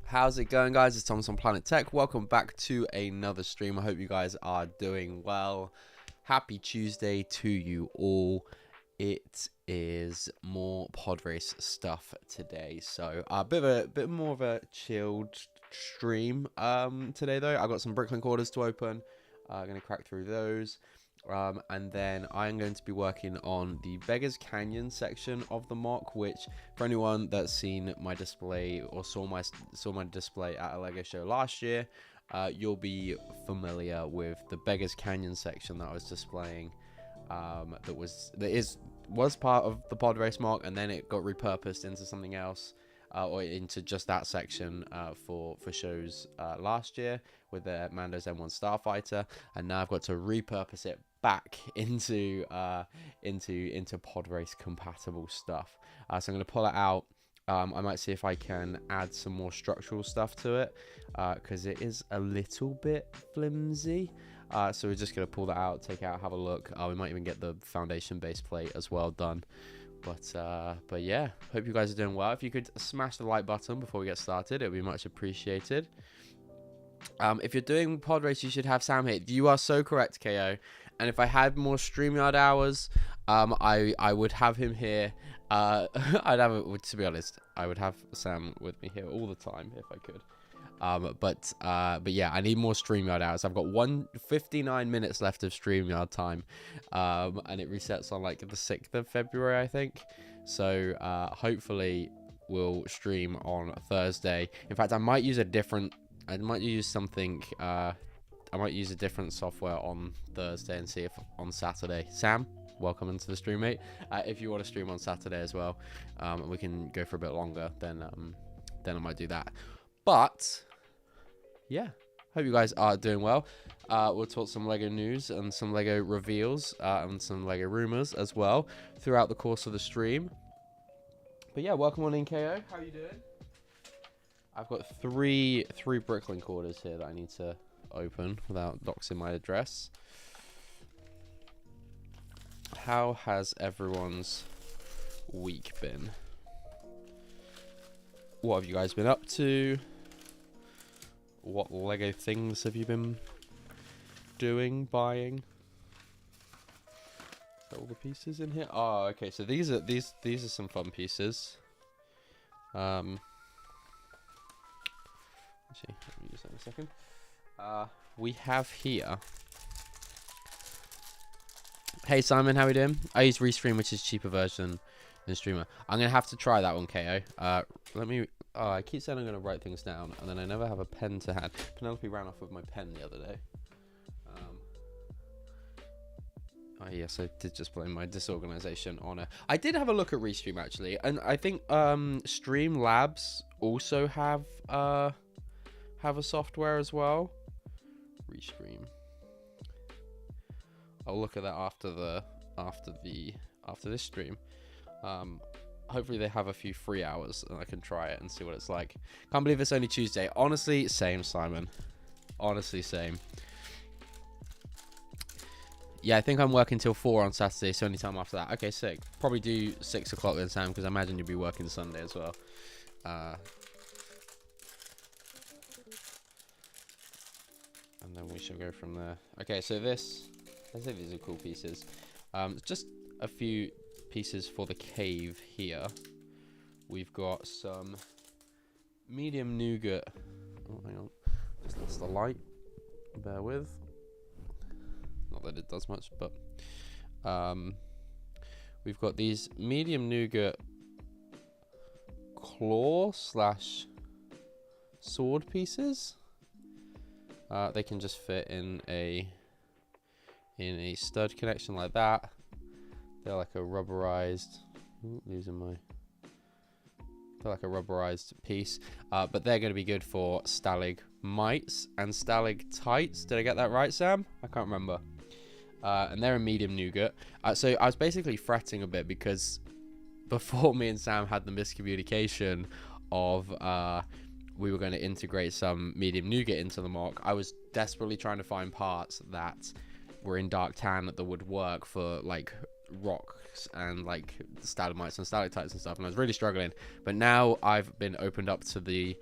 How's it going, guys? It's Thomas on Planet Tech. Welcome back to another stream. I hope you guys are doing well. Happy Tuesday to you all. It is more pod race stuff today, so a bit more of a chilled stream today though. I got some Bricklink orders to open. I'm gonna crack through those. And then I'm going to be working on the Beggars Canyon section of the MOC, which for anyone that's seen my display or saw my display at a LEGO show last year, you'll be familiar with the Beggars Canyon section that I was displaying. That was part of the Podrace MOC, and then it got repurposed into something else. Or into just that section for shows last year with the Mando's M1 Starfighter, and now I've got to repurpose it back into pod race compatible stuff. So I'm going to pull it out. I might see if I can add some more structural stuff to it because it is a little bit flimsy. So we're just going to pull that out, take it out, have a look. We might even get the foundation base plate as well done. But yeah, hope you guys are doing well. If you could smash the like button before we get started, it would be much appreciated. If you're doing pod race, you should have Sam here. You are so correct, KO. And if I had more StreamYard hours, I would have him here. To be honest, I would have Sam with me here all the time if I could. But yeah, I need more StreamYard hours. I've got 59 minutes left of StreamYard time, and it resets on like the 6th of February, I think. So hopefully we'll stream on Thursday. In fact, I might use a different software on Thursday and see if on Saturday. Sam, welcome into the stream, mate. If you want to stream on Saturday as well, and we can go for a bit longer, then I might do that. But yeah, hope you guys are doing well. We'll talk some LEGO news and some LEGO reveals and some LEGO rumors as well throughout the course of the stream. But yeah, welcome on in, KO. How are you doing? I've got three Bricklink orders here that I need to open without doxing my address. How has everyone's week been? What have you guys been up to? What LEGO things have you been doing, buying? Is that all the pieces in here? Oh, okay. So these are some fun pieces. Actually, let me use that in a second. We have here. Hey Simon, how are we doing? I use Restream, which is cheaper version than Streamer. I'm gonna have to try that one, KO. Let me. Oh, I keep saying I'm gonna write things down, and then I never have a pen to hand. Penelope ran off with my pen the other day. Oh yes, I did just blame my disorganization on her. I did have a look at Restream actually, and I think Streamlabs also have a software as well. Restream. I'll look at that after this stream. Hopefully they have a few free hours and I can try it and see what it's like. Can't believe it's only Tuesday. Honestly, same, Simon. Honestly, same. Yeah, I think I'm working till 4 on Saturday, so any time after that. Okay, sick. Probably do 6 o'clock then, Sam, because I imagine you'll be working Sunday as well. And then we shall go from there. Okay, so I think these are cool pieces. Just a few pieces for the cave here. We've got some medium nougat. Oh, hang on. Just lost the light. Bear with. Not that it does much, but we've got these medium nougat claw / sword pieces. They can just fit in a stud connection like that. They're like a rubberized. They're like a rubberized piece, but they're going to be good for stalagmites and stalactites. Did I get that right, Sam? I can't remember. And they're a medium nougat. So I was basically fretting a bit because before me and Sam had the miscommunication of we were going to integrate some medium nougat into the MOC, I was desperately trying to find parts that were in dark tan that would work for like rocks and like stalagmites and stalactites and stuff, and I was really struggling. But now I've been opened up to the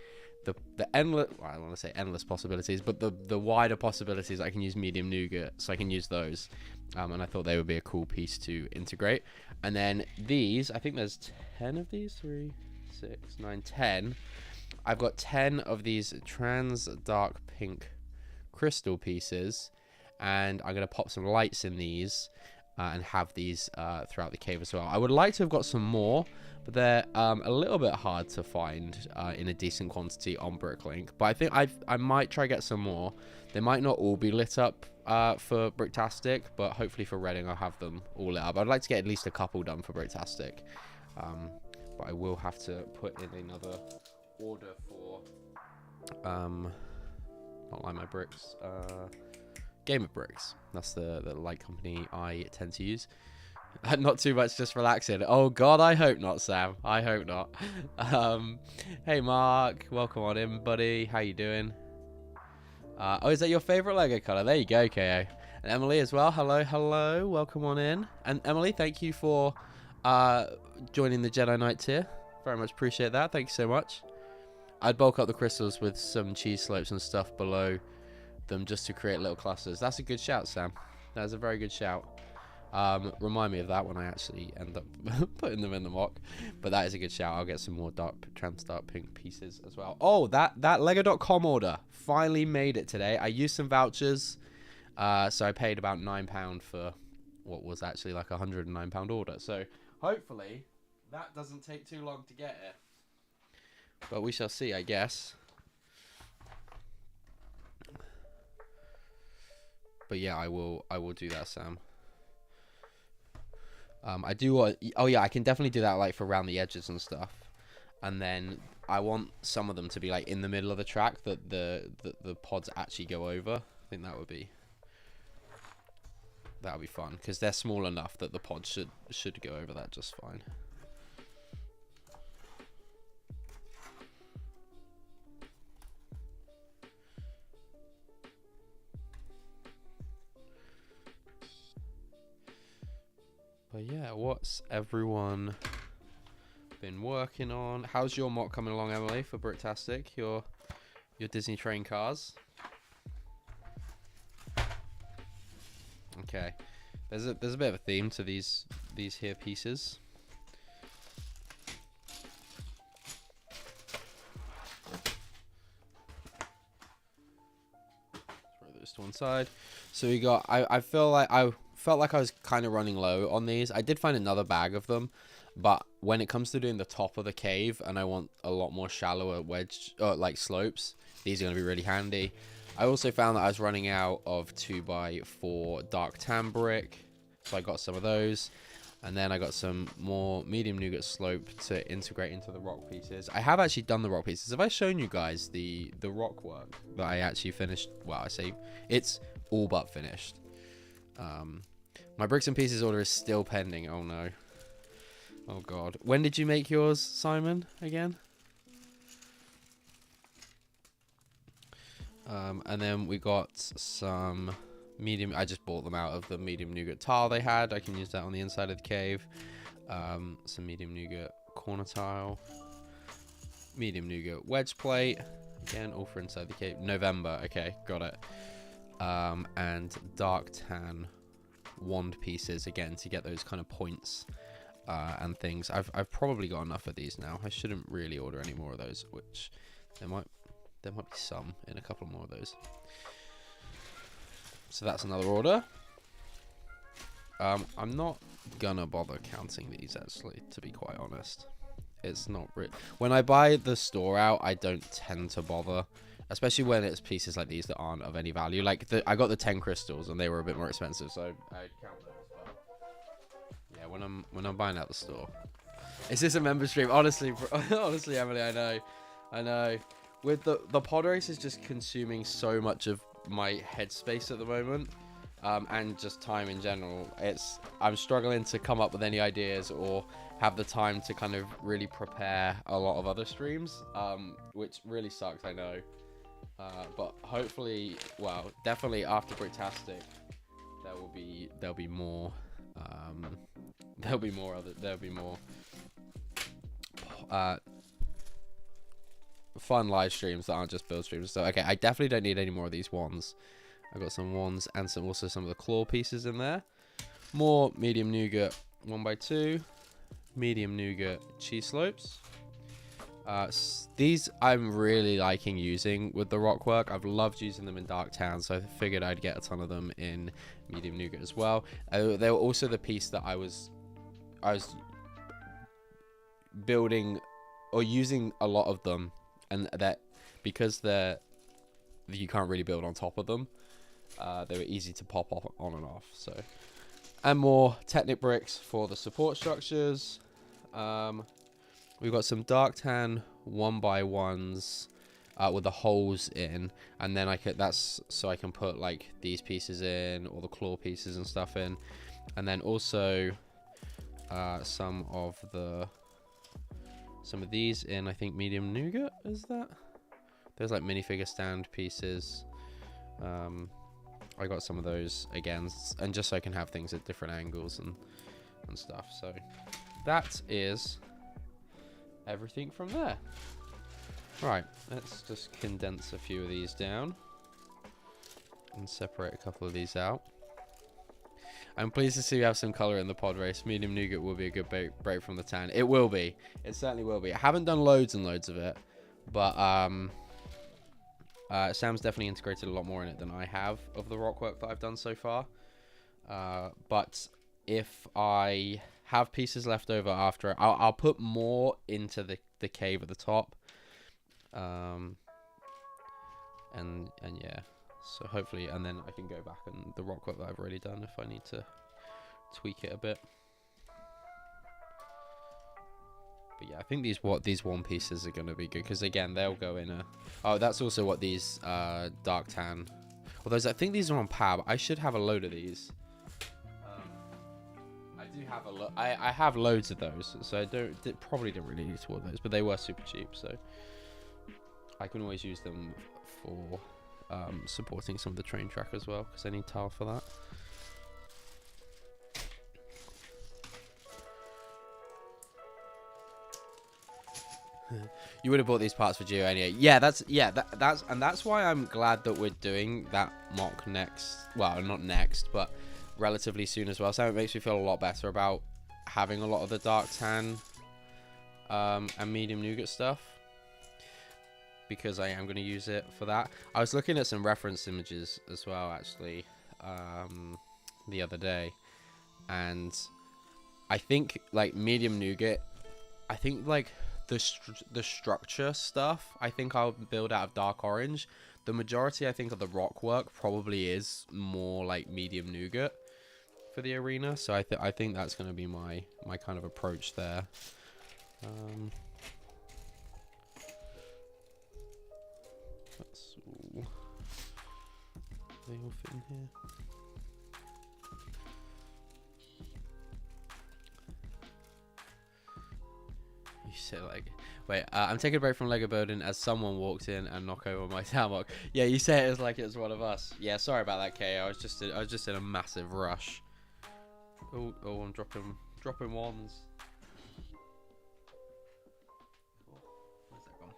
endless, well, I don't want to say endless possibilities, but the wider possibilities. I can use medium nougat, so I can use those, and I thought they would be a cool piece to integrate. And then these, I think there's 10 of these. 3, 6, 9, 10. I've got 10 of these trans dark pink crystal pieces, and I'm gonna pop some lights in these and have these throughout the cave as well. I would like to have got some more, but they're a little bit hard to find in a decent quantity on Bricklink. But I think I might try get some more. They might not all be lit up for Bricktastic, but hopefully for Reading I'll have them all lit up. I'd like to get at least a couple done for Bricktastic, but I will have to put in another order for not like my bricks, Game of Bricks. That's the light company I tend to use. Not too much, just relaxing. Oh god, I hope not, Sam. I hope not. Hey Mark, welcome on in, buddy. How you doing? Oh, is that your favorite Lego color? There you go, KO. And Emily as well. Hello, welcome on in. And Emily, thank you for joining the Jedi Knight tier. Very much appreciate that. Thank you so much. I'd bulk up the crystals with some cheese slopes and stuff below them just to create little clusters. That's a good shout, Sam. That is a very good shout. Remind me of that when I actually end up putting them in the MOC. But that is a good shout. I'll get some more trans dark pink pieces as well. Oh, that Lego.com order finally made it today. I used some vouchers, so I paid about £9 for what was actually like a £109 order. So hopefully that doesn't take too long to get it. But we shall see, I guess. But yeah, I will do that, Sam. I do want. Oh yeah, I can definitely do that, like for around the edges and stuff. And then I want some of them to be like in the middle of the track that the pods actually go over. I think that would be fun because they're small enough that the pods should go over that just fine. But yeah, what's everyone been working on? How's your MOC coming along, Emily, for Bricktastic? Your Disney train cars? Okay. There's a bit of a theme to these here pieces. Throw this to one side. So we got I felt like I was kind of running low on these. I did find another bag of them, but when it comes to doing the top of the cave and I want a lot more shallower wedge like slopes, these are going to be really handy. I also found that I was running out of 2x4 dark tan brick, so I got some of those, and then I got some more medium nougat slope to integrate into the rock pieces. I have actually done the rock pieces. Have I shown you guys the rock work that I actually finished? Well, I say it's all but finished. My bricks and pieces order is still pending. Oh no. Oh god. When did you make yours, Simon, again? And then we got some medium. I just bought them out of the medium nougat tile they had. I can use that on the inside of the cave. Some medium nougat corner tile. Medium nougat wedge plate. Again, all for inside the cave. November. Okay, got it. And dark tan wand pieces again to get those kind of points and things. I've probably got enough of these now. I shouldn't really order any more of those, which there might be some in a couple more of those. So that's another order. I'm not gonna bother counting these actually, to be quite honest. It's not really, when I buy the store out, I don't tend to bother. Especially when it's pieces like these that aren't of any value. Like, I got the 10 crystals and they were a bit more expensive, so I'd count those. But yeah, when I'm buying out the store. Is this a member stream? Honestly, honestly, Emily, I know. With the Podrace is just consuming so much of my headspace at the moment, and just time in general. I'm struggling to come up with any ideas or have the time to kind of really prepare a lot of other streams, which really sucks, I know. But hopefully, well, definitely after Bricktastic, there'll be more fun live streams that aren't just build streams. So okay, I definitely don't need any more of these wands. I've got some wands and also some of the claw pieces in there. More medium nougat 1x2, medium nougat cheese slopes. These I'm really liking using with the rockwork. I've loved using them in Dark Town, so I figured I'd get a ton of them in medium nougat as well. They were also the piece that I was building or using a lot of them, and that because you can't really build on top of them, they were easy to pop off on and off. So, and more Technic bricks for the support structures. We've got some Dark Tan 1x1s with the holes in, and then that's so I can put like these pieces in, or the claw pieces and stuff in, and then also some of these in, I think, medium nougat. Is that? There's like minifigure stand pieces. I got some of those again, and just so I can have things at different angles and stuff. So that is everything from there. Right, let's just condense a few of these down and separate a couple of these out. I'm pleased to see we have some color in the pod race. Medium nougat will be a good break from the tan. It will be. It certainly will be. I haven't done loads and loads of it, but Sam's definitely integrated a lot more in it than I have of the rockwork that I've done so far. But if I have pieces left over after, I'll put more into the cave at the top. And yeah. So hopefully, and then I can go back and the rockwork that I've already done if I need to tweak it a bit. But yeah, I think these one pieces are going to be good, because again, they'll go in a... Oh, that's also what these Dark Tan... Although I think these are on pab. I should have a load of these. I do have I have loads of those, so I probably don't really need to order those, but they were super cheap, so I can always use them for supporting some of the train track as well, because I need tile for that. You would have bought these parts for Geo anyway. Yeah, that's why I'm glad that we're doing that mock next. Well, not next, but relatively soon as well. So it makes me feel a lot better about having a lot of the Dark Tan and medium nougat stuff, because I am going to use it for that. I was looking at some reference images as well, actually, the other day, and I think like medium nougat, I think like the structure stuff, I think I'll build out of dark orange. The majority, I think, of the rock work probably is more like medium nougat for the arena. So I think that's going to be my kind of approach there. That's all. They all fit in here. You say like, wait, I'm taking a break from Lego building as someone walked in and knocked over my town mock. Yeah, you say it as like it's one of us. Yeah, sorry about that, Kay. I was just in a massive rush. Oh, I'm dropping ones. Cool. Where's that gone?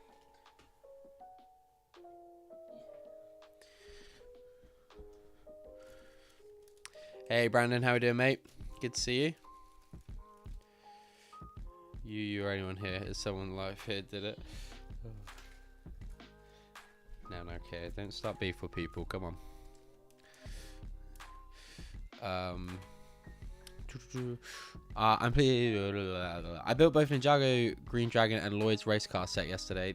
Hey, Brandon, how we doing, mate? Good to see you. You or anyone here? Is someone live here did it? No, okay. Don't start beef with people. Come on. I built both Ninjago Green Dragon and Lloyd's race car set yesterday.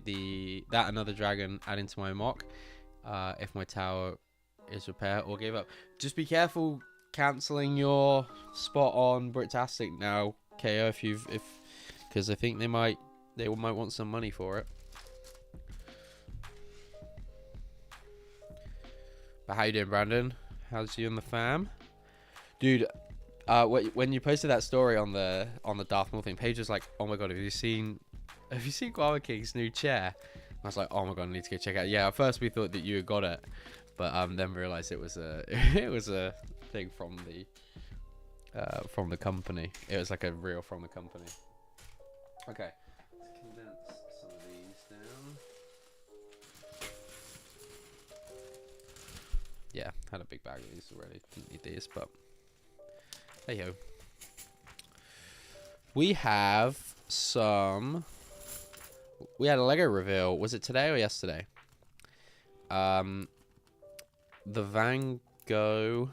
That another dragon adding to my mock. If my tower is repaired or gave up, just be careful cancelling your spot on Britastic now, KO. Because I think they might want some money for it. But how you doing, Brandon? How's you and the fam, dude? When you posted that story on the Darth Maul thing, Paige was like, "Oh my god, have you seen Guava King's new chair?" And I was like, "Oh my god, I need to go check it out." Yeah, at first we thought that you had got it, but then realized it was a thing from the company. It was like a reel from the company. Okay, let's condense some of these down. Yeah, had a big bag of these already. Didn't need these, but hey ho. We have some. We had a Lego reveal. Was it today or yesterday? The Van Gogh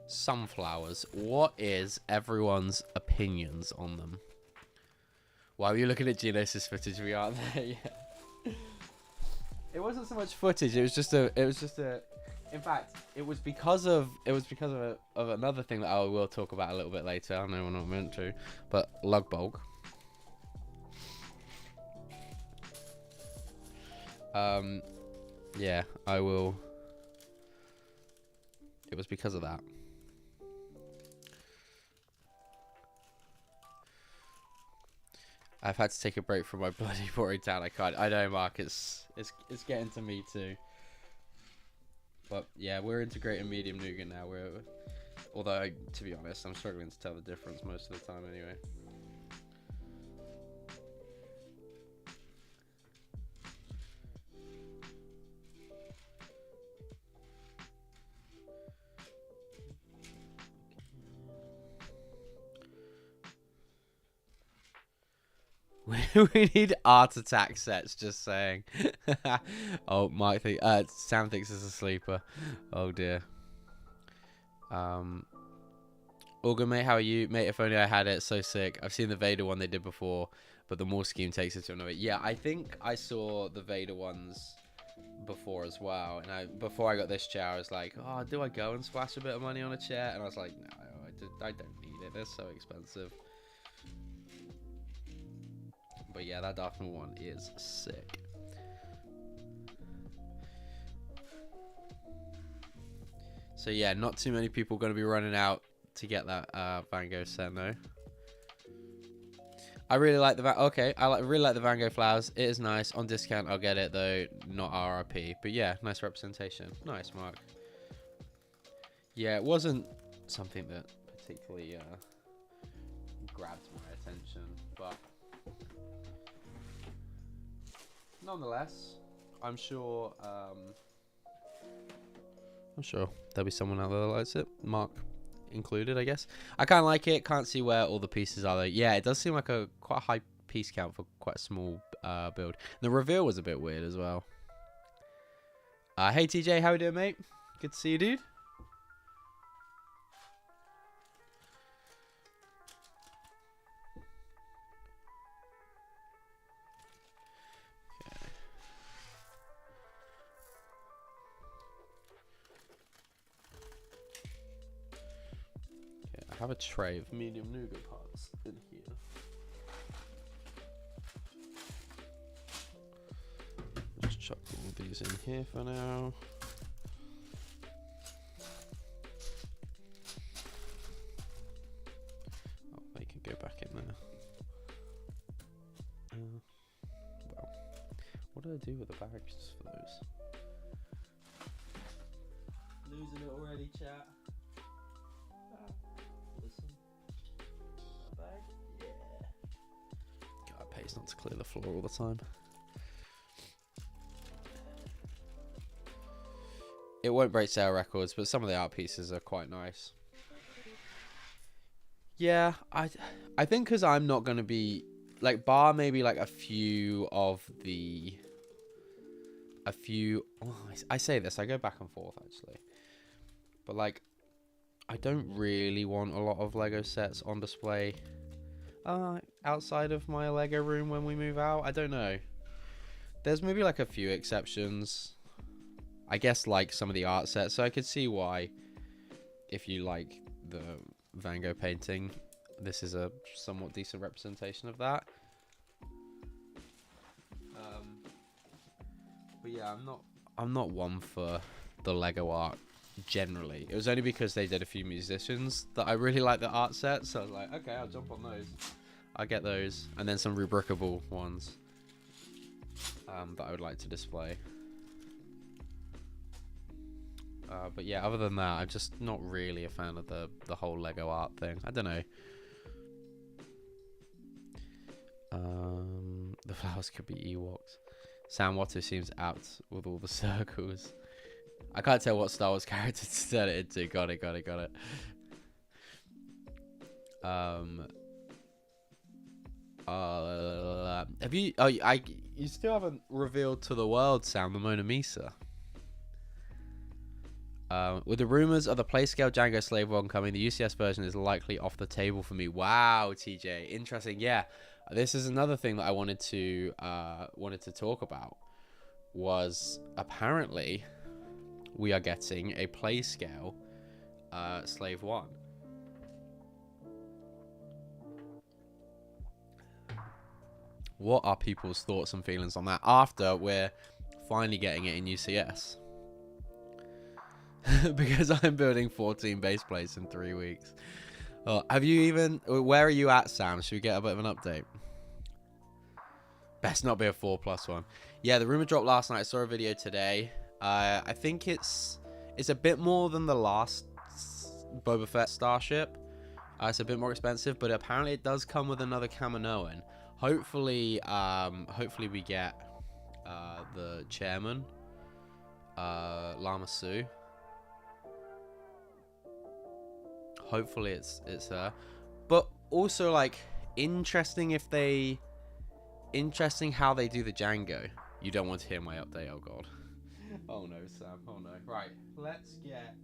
sunflowers. What is everyone's opinions on them? Why were you looking at Genesis footage? We aren't there yet. It wasn't so much footage. It was just a. In fact, it was because of another thing that I will talk about a little bit later. I know we're not meant to, but lug bulk. Yeah, I will. It was because of that. I've had to take a break from my bloody boring town. I can't. I know, Mark. It's getting to me too. But yeah, we're integrating medium nougat now. Although to be honest, I'm struggling to tell the difference most of the time anyway. We need art attack sets, just saying. Oh, Mike Sam thinks it's a sleeper. Oh dear. Organ mate, how are you? Mate, if only I had it, so sick. I've seen the Vader one they did before, but the more scheme takes it to another. Yeah, I think I saw the Vader ones before as well. And before I got this chair, I was like, oh, do I go and splash a bit of money on a chair? And I was like, no, I don't need it. They're so expensive. But yeah, that Darth Maul one is sick. So yeah, not too many people going to be running out to get that Van Gogh set though. I really like the really like the Van Gogh flowers. It is nice. On discount, I'll get it though, not RRP. But yeah, nice representation. Nice, Mark. Yeah, it wasn't something that particularly grabbed my attention, but nonetheless, I'm sure there'll be someone out there that likes it. Mark included, I guess. I kind of like it. Can't see where all the pieces are though. Yeah, it does seem like quite a high piece count for quite a small build. The reveal was a bit weird as well. Hey TJ, how we doing, mate? Good to see you, dude. I have a tray of medium nougat parts in here. Just chuck all these in here for now. Oh, they can go back in there. Well, what do I do with the bags for those? Losing it already, chat. Not to clear the floor all the time. It won't break sale records, but some of the art pieces are quite nice. Yeah, I think because I'm not going to be like bar maybe like a few. Oh, I say this, I go back and forth actually, but like I don't really want a lot of Lego sets on display outside of my Lego room when we move out. I don't know. There's maybe like a few exceptions. I guess like some of the art sets. So I could see why, if you like the Van Gogh painting, this is a somewhat decent representation of that. But yeah, I'm not one for the Lego art generally. It was only because they did a few musicians that I really like the art set. So I was like, okay, I'll jump on those. I'll get those, and then some rubricable ones that I would like to display. But yeah, other than that, I'm just not really a fan of the whole Lego art thing. I don't know. The flowers could be Ewoks. Sam Watto seems apt with all the circles. I can't tell what Star Wars character to turn it into. Got it. Have you? Oh, you still haven't revealed to the world, Sam, the Mona Misa. With the rumors of the Playscale Django Slave One coming, the UCS version is likely off the table for me. Wow, TJ, interesting. Yeah, this is another thing that I wanted to talk about. Was apparently we are getting a Playscale Slave One. What are people's thoughts and feelings on that after we're finally getting it in UCS? Because I'm building 14 base plates in 3 weeks. Have you even... Where are you at, Sam? Should we get a bit of an update? Best not be a 4+1. Yeah, the rumor dropped last night. I saw a video today. I think it's a bit more than the last Boba Fett Starship. It's a bit more expensive, but apparently it does come with another Kaminoan. Hopefully we get the chairman, Lama Su. Hopefully it's her. But also, like, interesting how they do the Django. You don't want to hear my update, oh god. Oh no, Sam, oh no. Right, let's get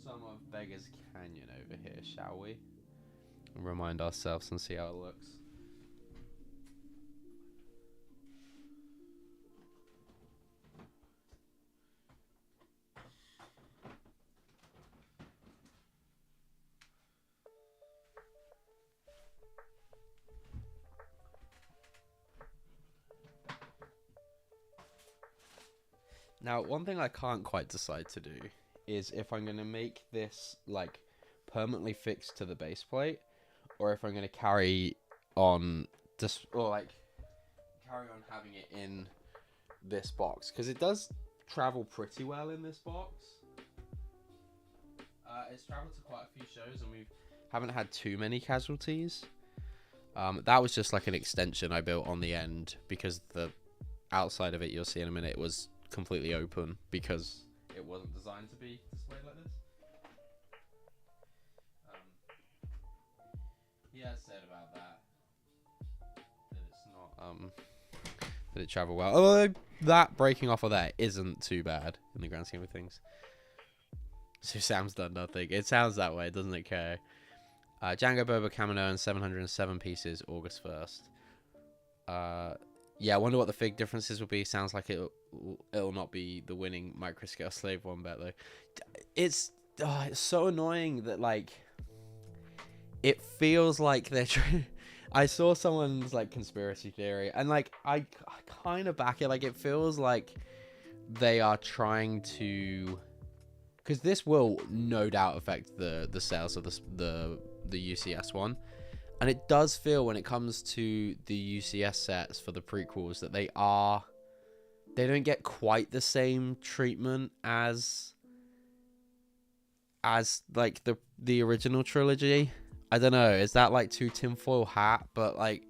some of Beggar's Canyon over here, shall we? And remind ourselves and see how it looks. Now, one thing I can't quite decide to do is if I'm going to make this, like, permanently fixed to the base plate, or if I'm going to carry on having it in this box, because it does travel pretty well in this box. It's traveled to quite a few shows, and we haven't had too many casualties. That was just like an extension I built on the end, because the outside of it, you'll see in a minute, was completely open because it wasn't designed to be displayed like this. He has said about that it's not that it traveled well. Although that breaking off of that isn't too bad in the grand scheme of things. So Sam's done nothing. It sounds that way, doesn't it, Kay? Django Boba Kaminoan 707 pieces, August 1st. Yeah, I wonder what the fig differences will be. Sounds like it'll not be the winning microscale Slave One bet though. It's so annoying that, like, it feels like they're trying. I saw someone's, like, conspiracy theory, and, like, I kind of back it. Like, it feels like they are trying to, because this will no doubt affect the sales of the UCS one. And it does feel, when it comes to the UCS sets for the prequels, that they don't get quite the same treatment as like the original trilogy. I don't know, is that like too tinfoil hat? But, like,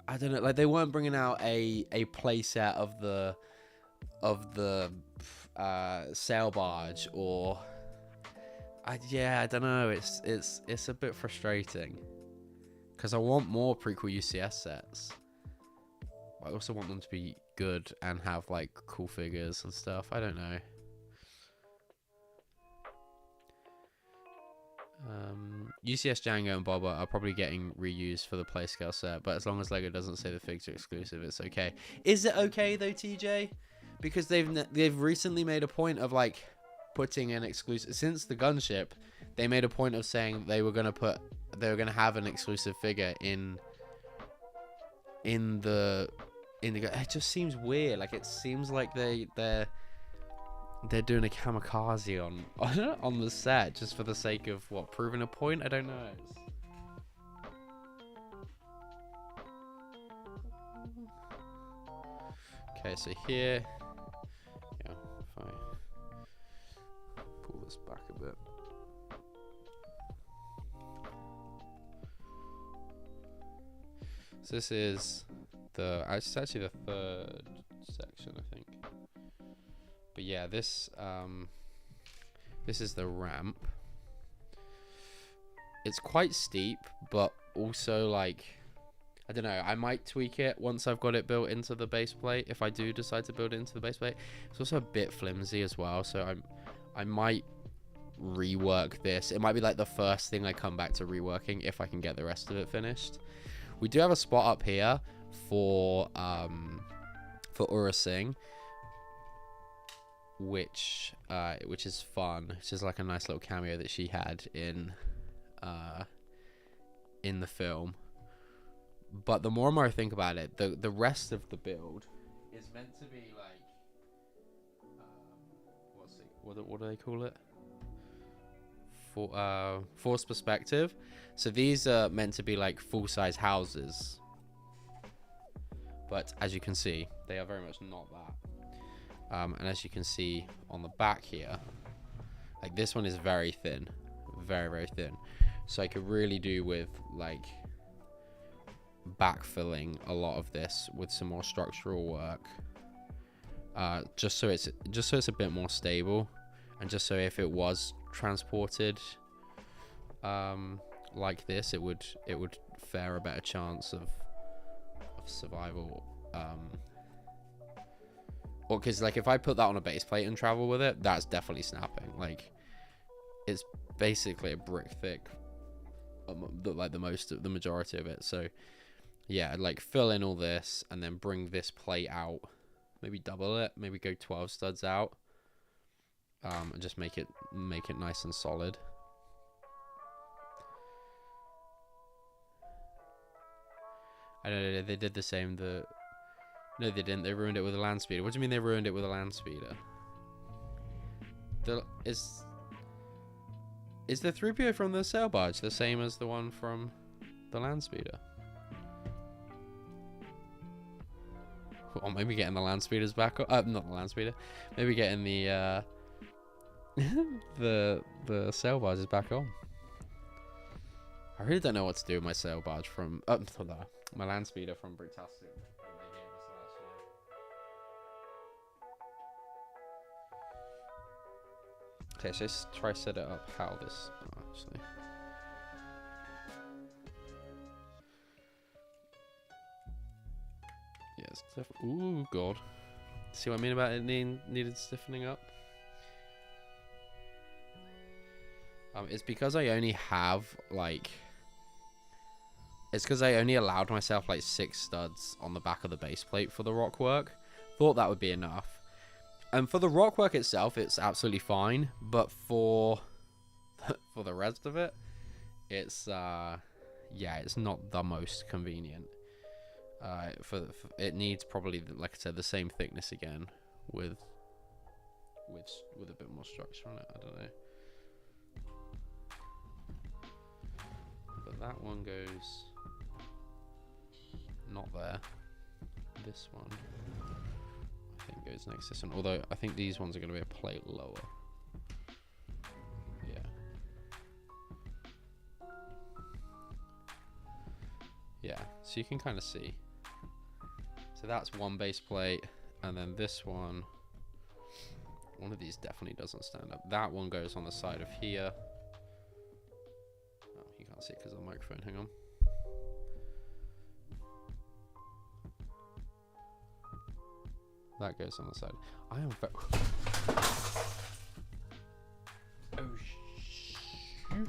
I don't know, like, they weren't bringing out a play set of the sail barge, or I don't know. It's a bit frustrating because I want more prequel UCS sets. I also want them to be good and have, like, cool figures and stuff. I don't know. UCS Django and Boba are probably getting reused for the Playscale set, but as long as LEGO doesn't say the figs are exclusive, it's okay. Is it okay though, TJ? Because they've recently made a point of, like, putting an exclusive, since the gunship, they made a point of saying they were gonna have an exclusive figure in the it just seems weird. Like, it seems like they're doing a kamikaze on the set just for the sake of what, proving a point? I don't know. Okay, so here, yeah, if I pull this back a bit. So this is it's actually the third section, I think. But yeah, this is the ramp. It's quite steep, but also like, I don't know, I might tweak it once I've got it built into the base plate, if I do decide to build it into the base plate. It's also a bit flimsy as well, so I might rework this. It might be like the first thing I come back to reworking if I can get the rest of it finished. We do have a spot up here for Ura Singh, which is fun. It's just like a nice little cameo that she had in the film. But the more and more I think about it, the rest of the build is meant to be like, what do they call it? Forced perspective. So these are meant to be like full-size houses, but as you can see, they are very much not that. And as you can see on the back here, like this one is very thin, very thin. So I could really do with like backfilling a lot of this with some more structural work, just so it's a bit more stable, and just so if it was transported like this, it would fare a better chance of survival. Or because like if I put that on a base plate and travel with it, that's definitely snapping. Like it's basically a brick thick, like the majority of it. So yeah, like fill in all this and then bring this plate out, maybe double it, maybe go 12 studs out, and just make it nice and solid. I know they did the same. No, they didn't. They ruined it with a land speeder. What do you mean they ruined it with a land speeder? Is the 3PO from the sail barge the same as the one from the land speeder? Or maybe getting the land speeders back on. Not the land speeder. Maybe getting the the sail barges back on. I really don't know what to do with my sail barge from my land speeder from Bricktastic. Okay, so let's try set it up how this actually. Yes, ooh god. See what I mean about it needed stiffening up? It's because I only have like, it's because I only allowed myself like 6 studs on the back of the base plate for the rock work. Thought that would be enough. And for the rock work itself, it's absolutely fine. But for the rest of it, it's yeah, it's not the most convenient. For it needs probably, like I said, the same thickness again with a bit more structure on it. I don't know. But that one goes not there. This one I think goes next to this one. Although I think these ones are going to be a plate lower. Yeah. Yeah. So you can kind of see. So that's one base plate, and then this one of these definitely doesn't stand up. That one goes on the side of here. Oh, you can't see it because of the microphone. Hang on. That goes on the side. I am very... Oh, shoot. Oh,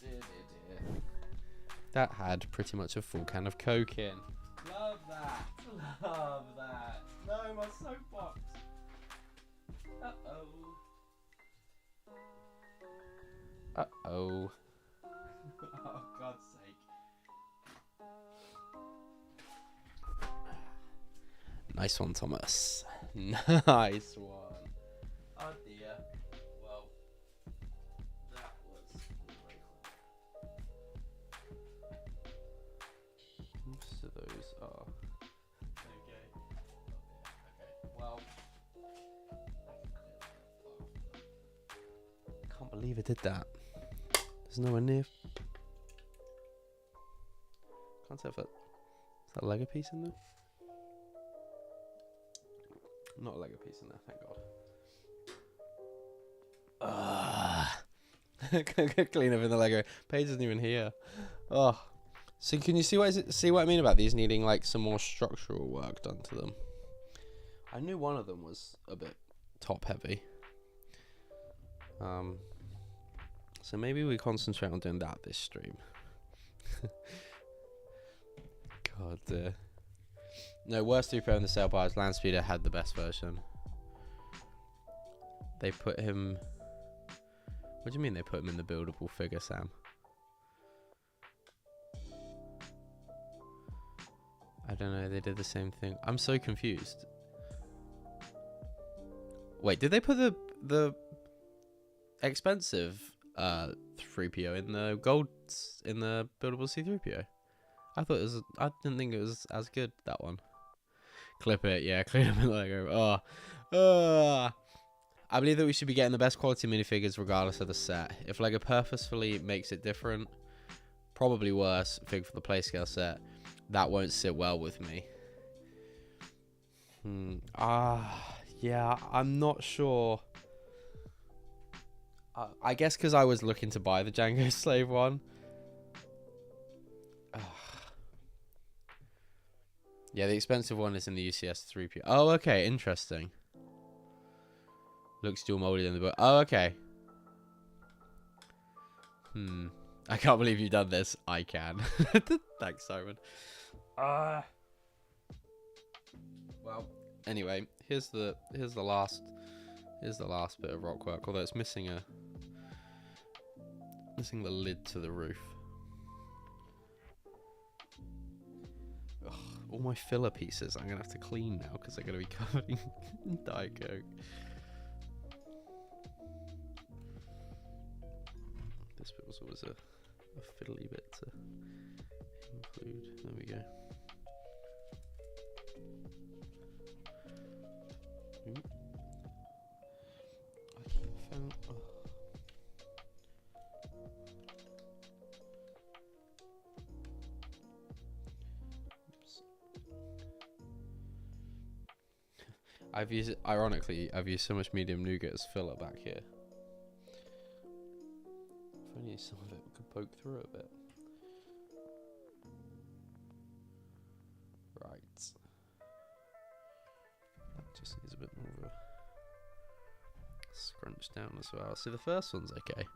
dear. That had pretty much a full can of Coke in. Love that. No, my soapbox. Uh-oh. Oh, God's sake. Nice one, Thomas. Nice one. Oh dear. Well, that was very clever. Most of those are okay. Okay. Well, I can't believe it did that. There's nowhere near. Can't tell if that is that Lego piece in there. Not a Lego piece in there, thank God. Clean up in the Lego. Paige isn't even here. Oh. So can you see what I mean about these needing like some more structural work done to them? I knew one of them was a bit top heavy. So maybe we concentrate on doing that this stream. God. No, worst 3PO in the sale bars. Landspeeder had the best version. They put him. What do you mean they put him in the buildable figure, Sam? I don't know. They did the same thing. I'm so confused. Wait, did they put the expensive 3PO in the gold in the buildable C3PO? I thought it was. I didn't think it was as good, that one. Clip it, yeah. Clean up in Lego. I believe that we should be getting the best quality minifigures regardless of the set. If Lego purposefully makes it different, probably worse, fig for the playscale set, that won't sit well with me. Yeah, I'm not sure. I guess because I was looking to buy the Django Slave one. Yeah, the expensive one is in the UCS 3PO. Oh, okay, interesting. Looks dual molded in the book. Oh, okay. I can't believe you've done this. I can. Thanks, Simon. Well, anyway, here's the last bit of rock work. Although it's missing the lid to the roof. Ugh, all my filler pieces I'm gonna have to clean now because they're gonna be covered in Diet Coke. This bit was always a fiddly bit to include. There we go. I keep found. Ironically, I've used so much medium nougat as filler back here. If only some of it could poke through a bit. Right. That just needs a bit more of a scrunch down as well. See, the first one's okay.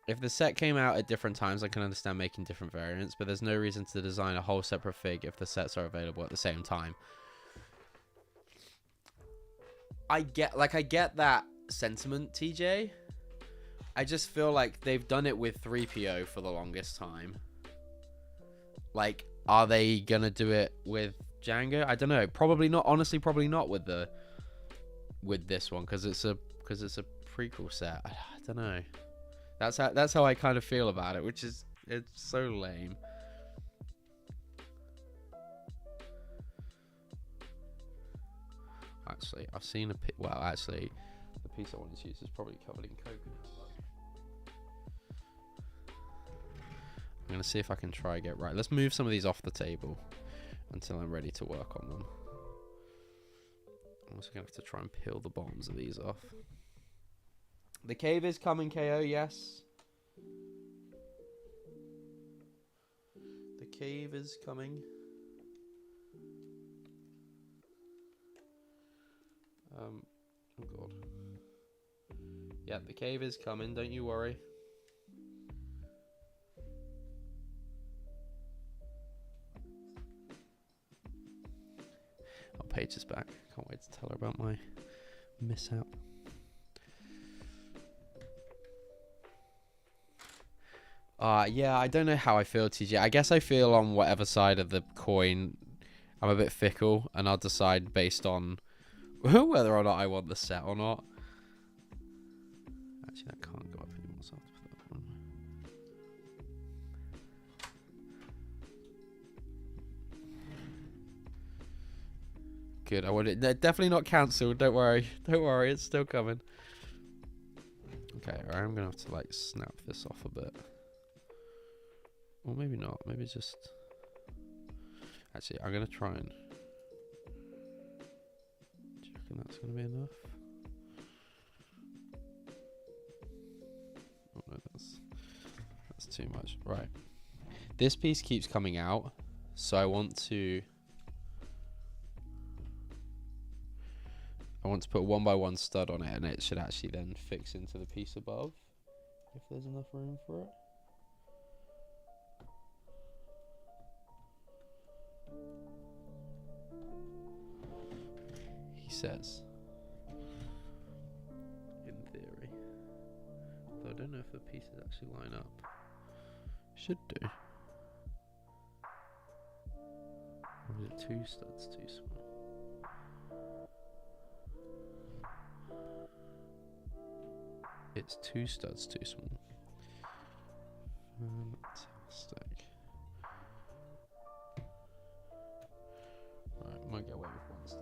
If the set came out at different times, I can understand making different variants, but there's no reason to design a whole separate fig if the sets are available at the same time. I get that sentiment, TJ. I just feel like they've done it with 3PO for the longest time. Like, are they gonna do it with Django? I don't know. Probably not. Honestly, probably not with this one because it's a prequel set. I don't know. That's how I kind of feel about it, which is it's so lame. Actually, I've seen actually, the piece I wanted to use is probably covered in coconut. I'm gonna see if I can try get right. Let's move some of these off the table until I'm ready to work on them. I'm also gonna have to try and peel the bottoms of these off. The cave is coming, KO, yes. The cave is coming. Oh god. Yeah, the cave is coming, don't you worry. Oh, Paige is back. Can't wait to tell her about my mishap. Yeah, I don't know how I feel, TJ. I guess I feel on whatever side of the coin. I'm a bit fickle, and I'll decide based on whether or not I want the set or not. Actually, that can't go up anymore, so I have to put that one. Good, I want it. Definitely not cancelled, don't worry. Don't worry, it's still coming. Okay, I'm going to have to, like, snap this off a bit. Or maybe not. Maybe just... Actually, I'm gonna try and. Do you reckon that's gonna be enough? Oh no, that's too much. Right. This piece keeps coming out, so I want to put a 1x1 stud on it, and it should actually then fix into the piece above, if there's enough room for it. He says, in theory. Though I don't know if the pieces actually line up. Should do. Or is it 2 studs too small? It's 2 studs too small. Fantastic. Right, might get away with 1 stud.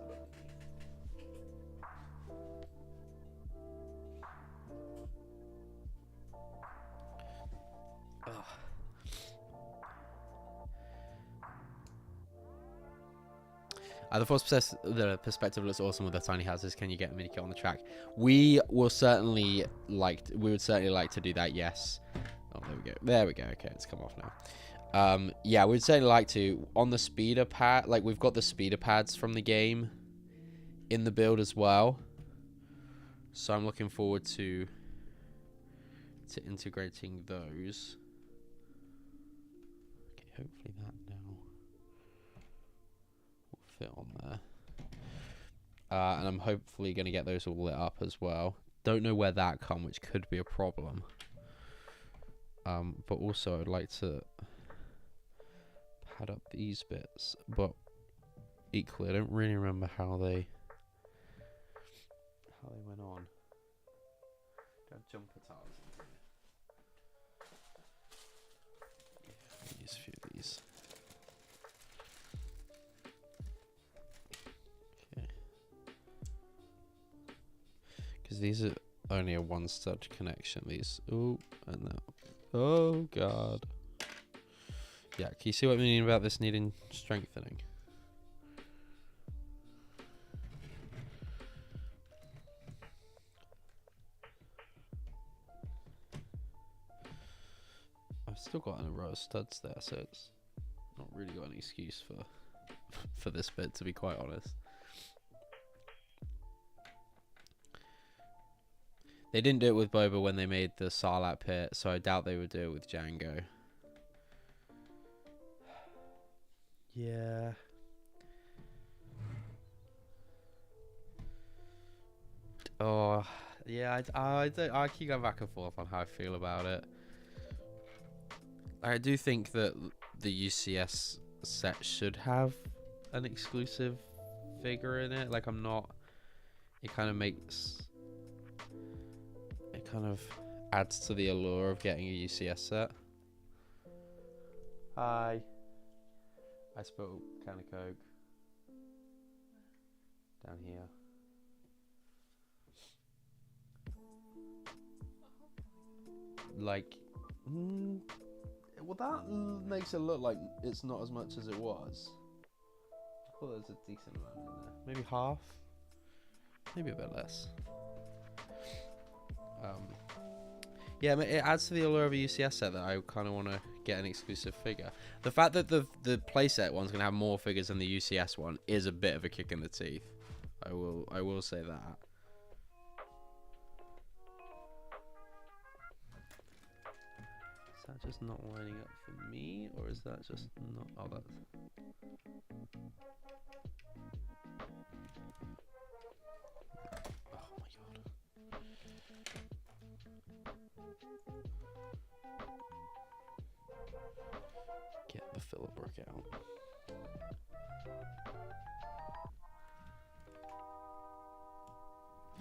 The perspective looks awesome with the tiny houses. Can you get a mini kit on the track? We would certainly like to do that. Yes. Oh, there we go. There we go. Okay, it's come off now. Yeah, we'd certainly like to on the speeder pad. Like we've got the speeder pads from the game in the build as well. So I'm looking forward to integrating those. Okay, hopefully that now fit on there, and I'm hopefully going to get those all lit up as well. Don't know where that come, which could be a problem, but also I'd like to pad up these bits, but equally I don't really remember how they went on. Got jumper tiles in here. Use a few of these. These are only a 1 stud connection. These, oh, and that. Oh god. Yeah, can you see what I mean about this needing strengthening? I've still got a row of studs there, so it's not really got any excuse for this bit, to be quite honest. They didn't do it with Boba when they made the Sarlacc pit, so I doubt they would do it with Django. Yeah. Oh, yeah. I keep going back and forth on how I feel about it. I do think that the UCS set should have an exclusive figure in it. Like, I'm not. It kind of makes. It kind of adds to the allure of getting a UCS set. Hi. I spilled a can of Coke. Down here. Like, well, that makes it look like it's not as much as it was. I thought there was a decent amount in there. Maybe half? Maybe a bit less. Yeah, it adds to the allure of a UCS set that I kind of want to get an exclusive figure. The fact that the playset one's going to have more figures than the UCS one is a bit of a kick in the teeth. I will say that. Is that just not lining up for me, or is that just not? Oh, that's. Oh my god. Get the filler brick out.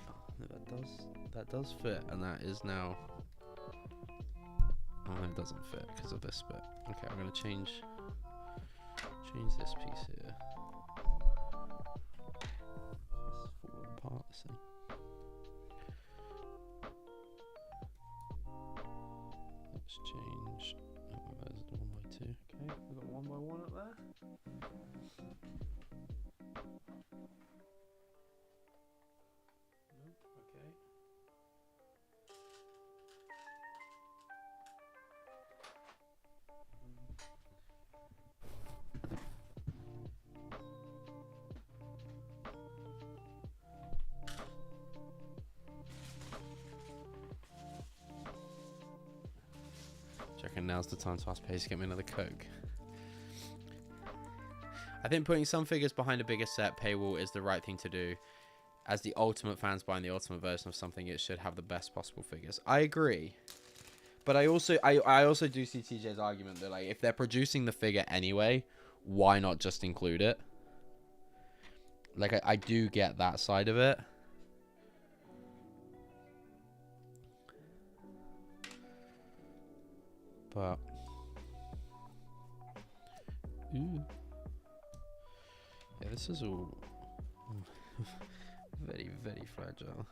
Oh, that does fit, and that is now. Oh, no, it doesn't fit because of this bit. Okay, I'm gonna change this piece here. It's falling apart, this thing. Let's change. Oh, there's the 1x2. Okay, we've got 1x1 up there. reckon now's the time to ask Paige to get me another Coke. I think putting some figures behind a bigger set paywall is the right thing to do. As the ultimate fans buying the ultimate version of something, it should have the best possible figures. I agree. But I also do see TJ's argument that, like, if they're producing the figure anyway, why not just include it? Like, I do get that side of it. But ooh. Yeah, this is all very, very fragile.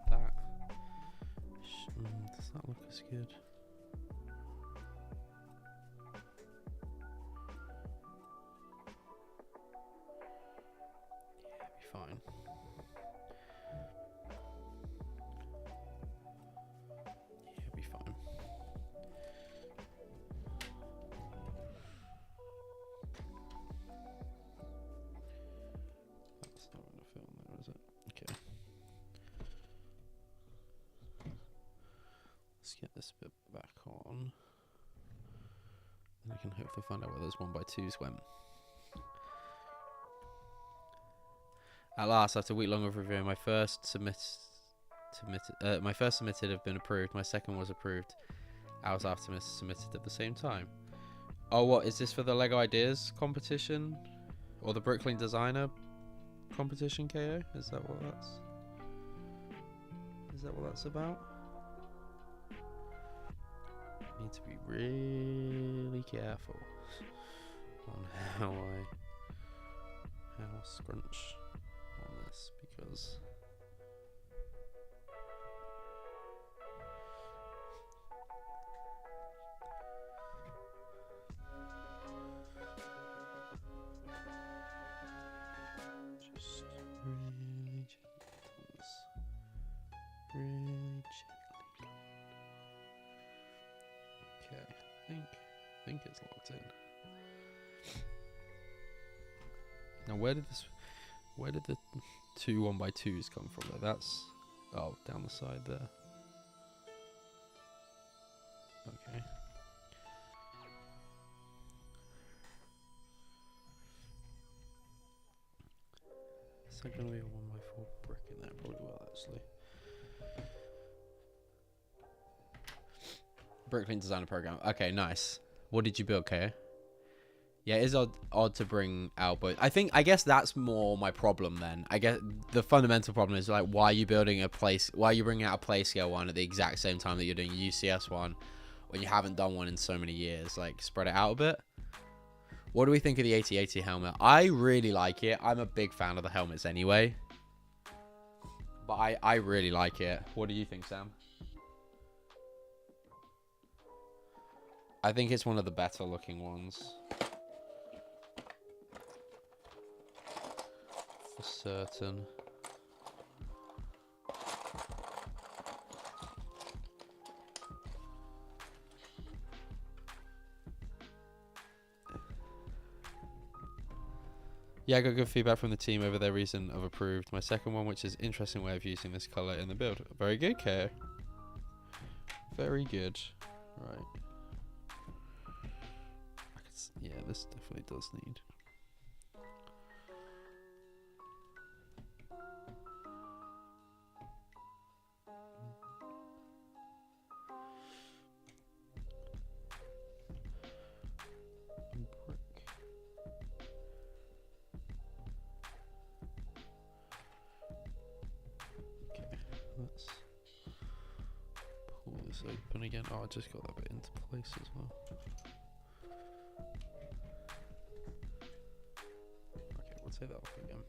That does that look as good? Yeah, it'd be fine. Let's get this bit back on. And I can hopefully find out where those 1x2s went. At last, after a week-long of reviewing, my first submitted have been approved. My second was approved hours after I submitted at the same time. Oh, what is this for the Lego Ideas competition or the Brooklyn Designer competition? KO, is that what that's about? Need to be really careful on how scrunch on this, because just really gently, really gently. Okay, I think it's locked in. Now where did the two 1x2s come from? That's down the side there. Okay. Is that gonna be a 1x4 brick in there? Probably will, actually. Brooklyn Designer Program. Okay, nice. What did you build, KO? Yeah, it is odd to bring out, but I guess that's more my problem then. I guess the fundamental problem is, like, why are you bringing out a play scale one at the exact same time that you're doing a UCS one when you haven't done one in so many years? Like, spread it out a bit. What do we think of the 8080 helmet? I really like it. I'm a big fan of the helmets anyway, but I really like it. What do you think, Sam? I think it's one of the better looking ones. For certain. Yeah, I got good feedback from the team over their reason of approved. My second one, which is interesting way of using this color in the build. Very good, Ko. Very good. Right. Yeah, this definitely does need. Brick. Okay, let's pull this open again. Oh, I just got that bit into place as well. Say that off again.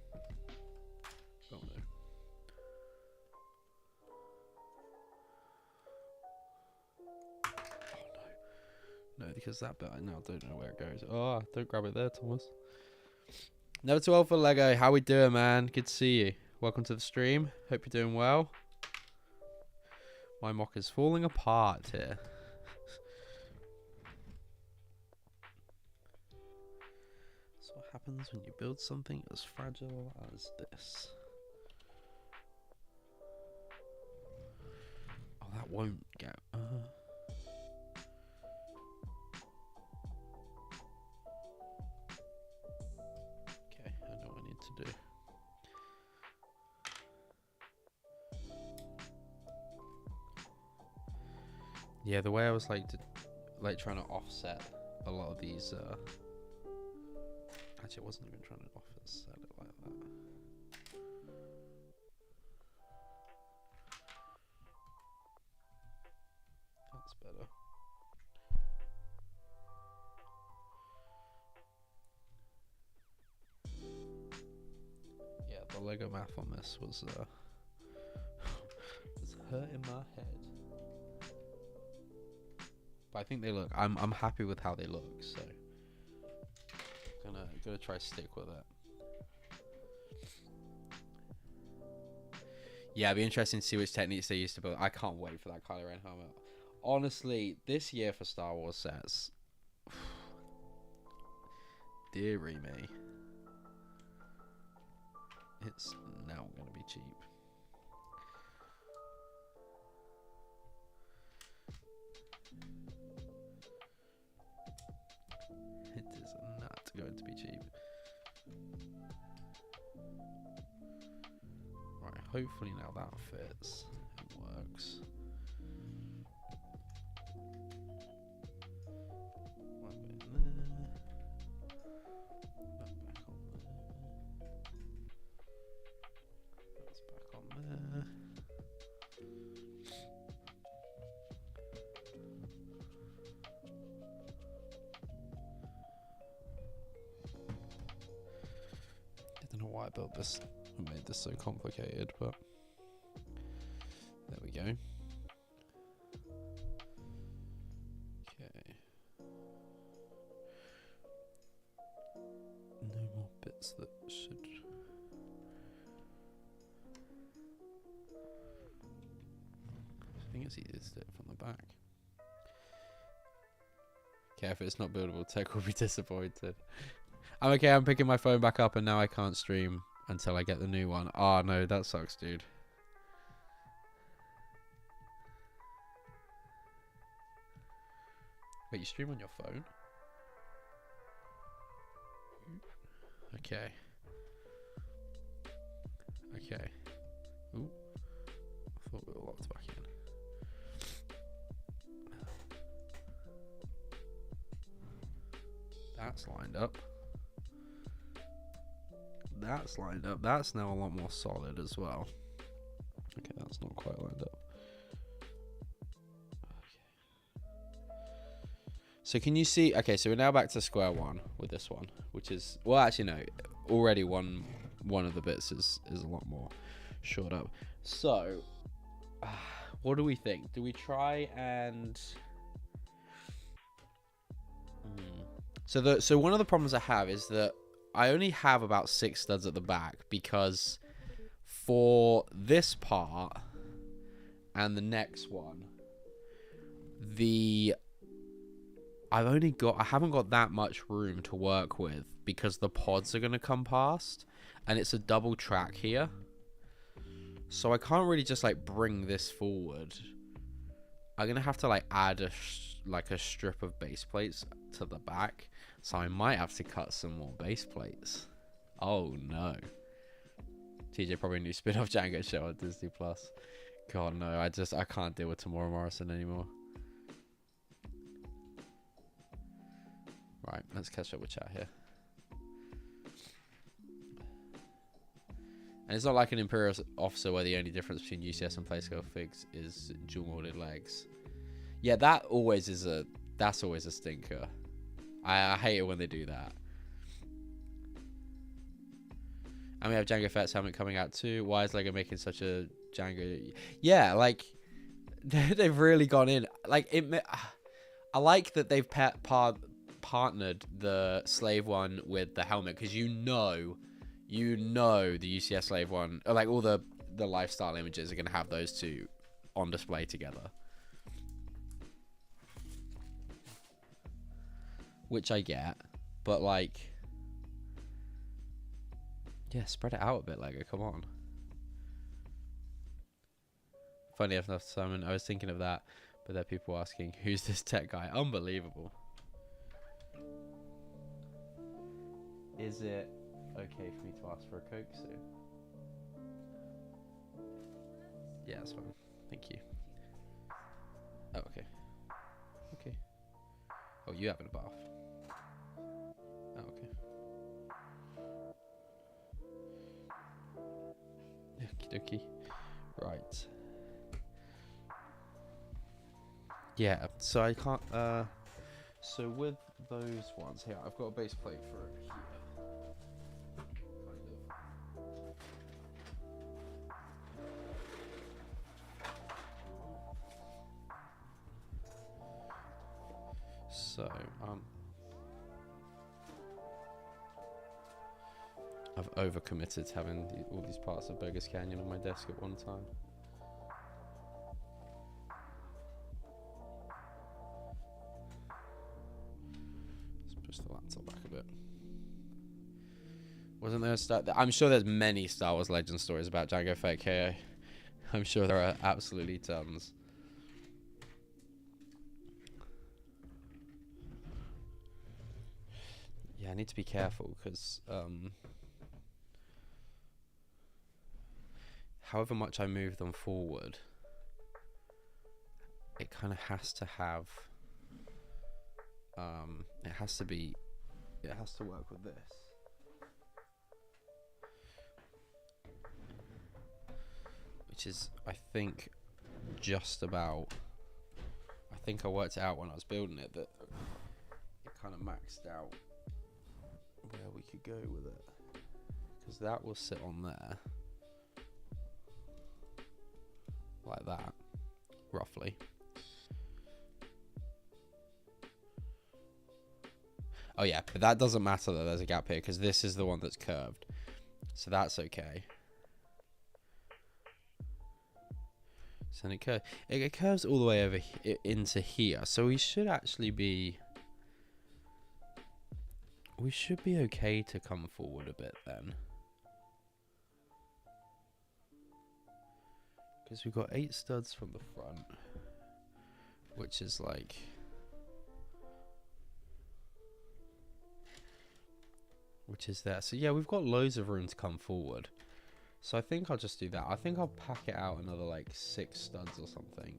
Oh no. Oh no. No, because that bit I now don't know where it goes. Oh, don't grab it there, Thomas. Number 12 for Lego. How we doing, man? Good to see you. Welcome to the stream. Hope you're doing well. My mock is falling apart here. What happens when you build something as fragile as this? that won't get. Okay, I know what I need to do. Yeah, the way I was like trying to offset a lot of these. Actually, I wasn't even trying to offset it like that. That's better. Yeah, the Lego math on this was was hurting my head. But I think they look. I'm happy with how they look, so gonna try to stick with it. Yeah, it'd be interesting to see which techniques they used to build. I can't wait for that Kylo Ren helmet. Honestly, this year for Star Wars sets, dearie me, it's now gonna be cheap. It is not going to be cheap. Right, hopefully now that fits and works. One bit in there. That back on there. That's back on there. I don't know why I built this and made this so complicated, but there we go. Okay. No more bits that should. I think it's easier to do it from the back. Okay, if it's not buildable, Tech will be disappointed. I'm okay, I'm picking my phone back up and now I can't stream until I get the new one. Oh no, that sucks, dude. Wait, you stream on your phone? Okay. Okay. Ooh. I thought we were locked back in. That's lined up. That's lined up. That's now a lot more solid as well. Okay, that's not quite lined up. Okay. So can you see? Okay, so we're now back to square one with this one, which is, well, actually no, already one of the bits is a lot more short up. So, what do we think? Do we try and? So one of the problems I have is that I only have about 6 studs at the back, because for this part and the next one, I haven't got that much room to work with, because the pods are going to come past and it's a double track here. So I can't really just like bring this forward. I'm going to have to like add a strip of base plates to the back. So I might have to cut some more base plates. Oh no. TJ probably a new spin-off Django show on Disney Plus. God no, I can't deal with Tamora Morrison anymore. Right, let's catch up with chat here. And it's not like an Imperial officer where the only difference between UCS and Playscale figs is dual molded legs. Yeah, that's always a stinker. I hate it when they do that. And we have Jango Fett's helmet coming out too. Why is Lego making such a Jango? Yeah, like they've really gone in. Like I like that they've partnered the slave one with the helmet, because you know the UCS slave one, or like all the lifestyle images are gonna have those two on display together. Which I get, but like, yeah, spread it out a bit, Lego, come on. funny enough, Simon, I was thinking of that, but there are people asking, who's this tech guy? Unbelievable. Is it okay for me to ask for a Coke soon? Yeah, that's fine. Thank you. Oh, okay. Okay. Oh, you having a bath? Oh, okay. Okie dokie. Right. Yeah, so I can't, so with those ones here, I've got a base plate for it here. So, I've overcommitted to having all these parts of Beggars Canyon on my desk at one time. Let's push the laptop back a bit. Wasn't there a Star? I'm sure there's many Star Wars Legends stories about Jango Fett KO. I'm sure there are absolutely tons. Yeah, I need to be careful because however much I move them forward, it kind of has to have it has to work with this. Which is, I think, just about, I think I worked it out when I was building it that it kind of maxed out where we could go with it, because that will sit on there like that, roughly. Oh yeah, but that doesn't matter that there's a gap here, because this is the one that's curved, so that's okay. So then it curves all the way over into here, so we should actually be, we should be okay to come forward a bit then, because we've got 8 studs from the front, which is like, which is there. So yeah, we've got loads of room to come forward. So I think I'll just do that. I think I'll pack it out another like 6 studs or something.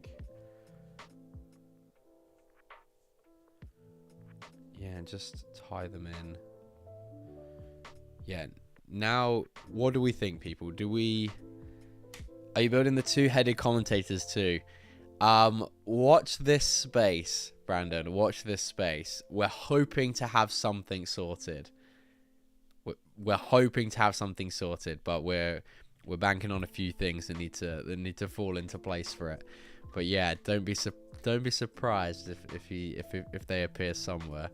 Yeah, and just tie them in. Yeah, now what do we think, people? Are you building the 2-headed commentators too? Watch this space, Brandon. Watch this space. We're hoping to have something sorted. We're hoping to have something sorted, but we're banking on a few things that need to fall into place for it. But yeah, don't be surprised if they appear somewhere.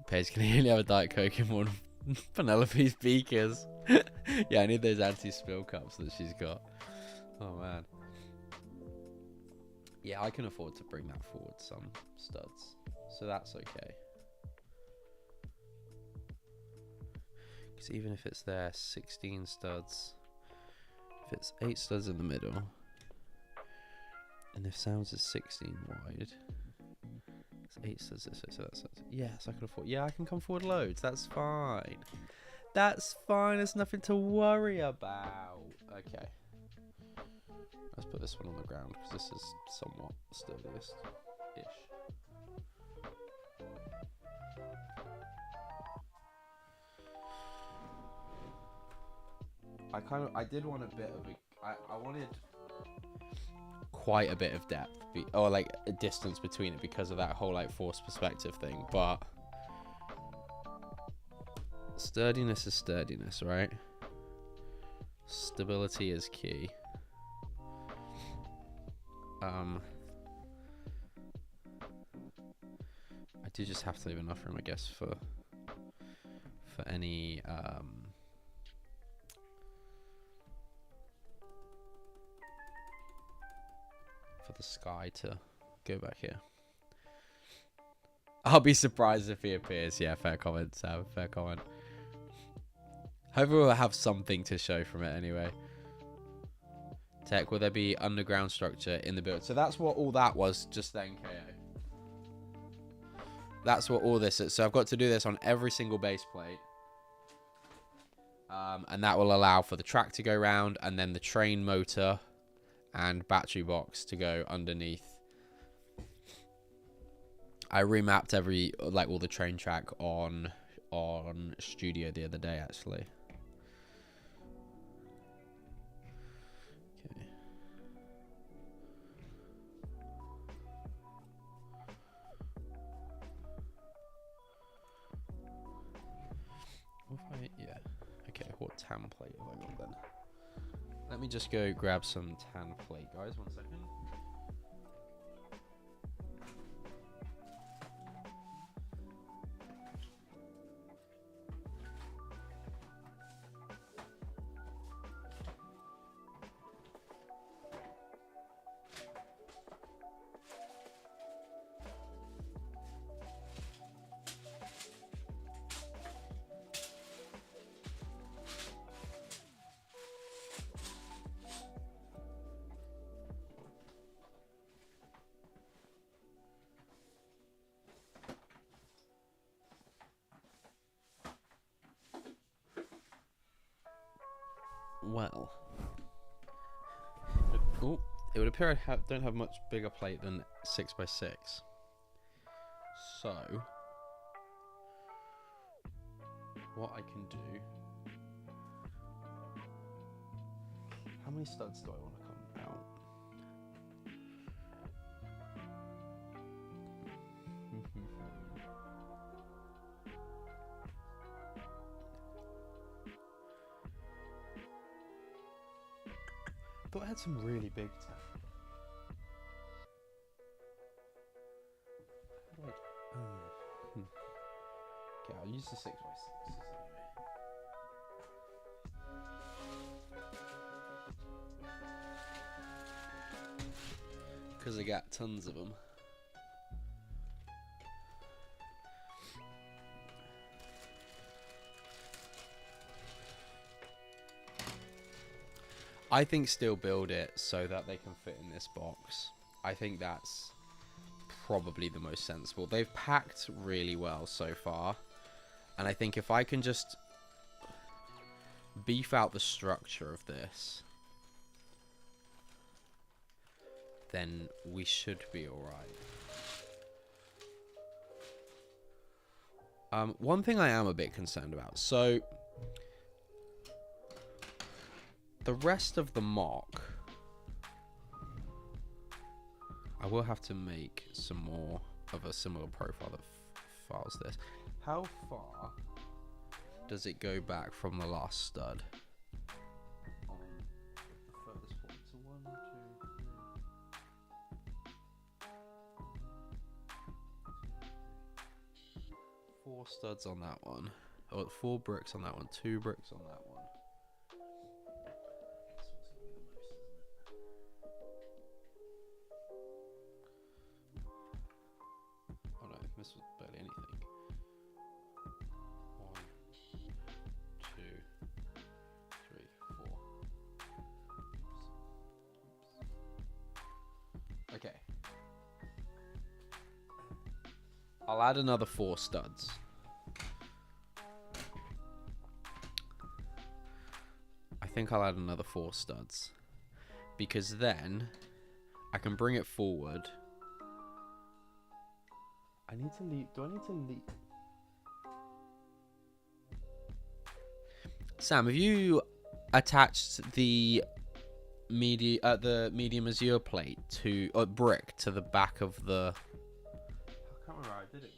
Paige can only have a Diet Coke in one of Penelope's beakers. Yeah, I need those anti-spill cups that she's got. Oh man. Yeah, I can afford to bring that forward some studs, so that's okay. Because even if it's there, 16 studs, if it's 8 studs in the middle, and if sounds is 16 wide, it's 8 studs this way, so that's, yes, I can afford, yeah, I can come forward loads, that's fine. That's fine, there's nothing to worry about. Okay. Let's put this one on the ground, because this is somewhat sturdiest-ish. I did want a bit of I wanted quite a bit of depth, or like a distance between it, because of that whole like forced perspective thing, but sturdiness is sturdiness, right? Stability is key. I do just have to leave enough room, I guess, for any for the sky to go back here. I'll be surprised if he appears. Yeah, fair comment, Sam. Fair comment. Hopefully we'll have something to show from it anyway. Tech, will there be underground structure in the build? So that's what all that was just then, KO. That's what all this is. So I've got to do this on every single base plate. And that will allow for the track to go round, and then the train motor and battery box to go underneath. I remapped all the train track on Studio the other day, actually. Okay. Yeah. Okay, what tan plate have I got then? Let me just go grab some tan plate, guys. 1 second. Well, it would appear I don't have much bigger plate than 6x6. So, what I can do... How many studs do I want to come out? I thought I had some really big tan. Okay, I'll use the 6x6 anyway. Because I got tons of them. I think still build it so that they can fit in this box. I think that's probably the most sensible. They've packed really well so far. And I think if I can just beef out the structure of this, then we should be alright. One thing I am a bit concerned about. So, the rest of the MOC, I will have to make some more of a similar profile that files this. How far does it go back from the last stud? On the furthest point. So 1, 2, 3. 4 studs on that one. Oh, 4 bricks on that one. 2 bricks on that one. This was barely anything. 1, 2, 3, 4. Okay. I'll add another 4 studs. I think I'll add another 4 studs. Because then I can bring it forward. I need to leave. Do I need to leave? Sam, have you attached the medium azure plate to brick to the back of the? I can't remember how I did it.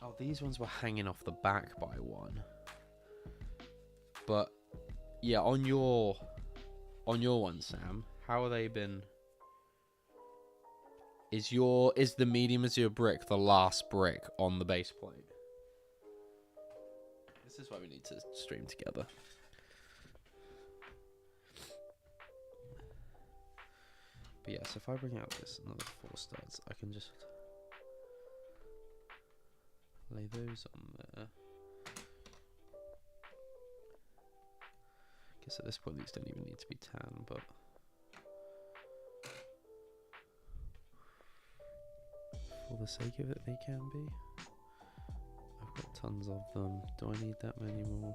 Oh, these ones were hanging off the back by one. But yeah, on your one, Sam, how have they been? Is the medium azure brick the last brick on the base plate? This is why we need to stream together. But yes, if I bring out this another 4 studs, I can just lay those on there. guess at this point these don't even need to be tan, but for the sake of it, they can be. I've got tons of them. Do I need that many more?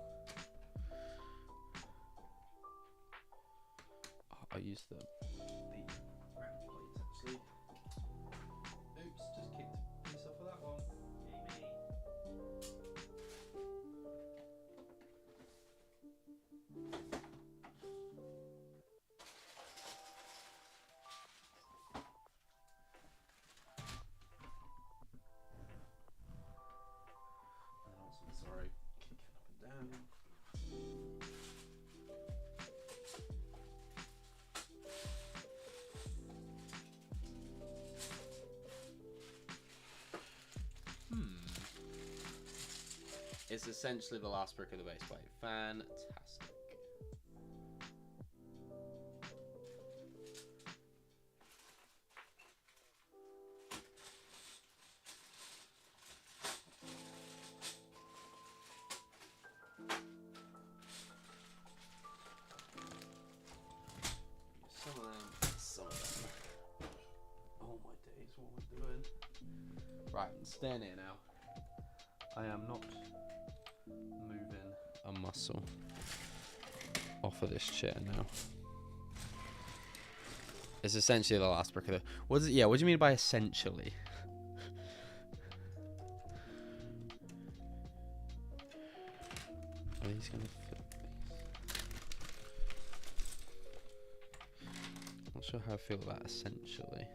Oh, I used the round plates actually. Oops, just kicked a piece off of that one. Yay me. Sorry, kicking up and down. It's essentially the last brick of the base plate. Fantastic. Some of them. Oh my days, what am I doing? Right, I'm staying here now. I am not moving a muscle off of this chair now. It's essentially the last brick of the... What is it? Yeah, what do you mean by essentially? Are these going to fit these? Not sure how I feel about essentially.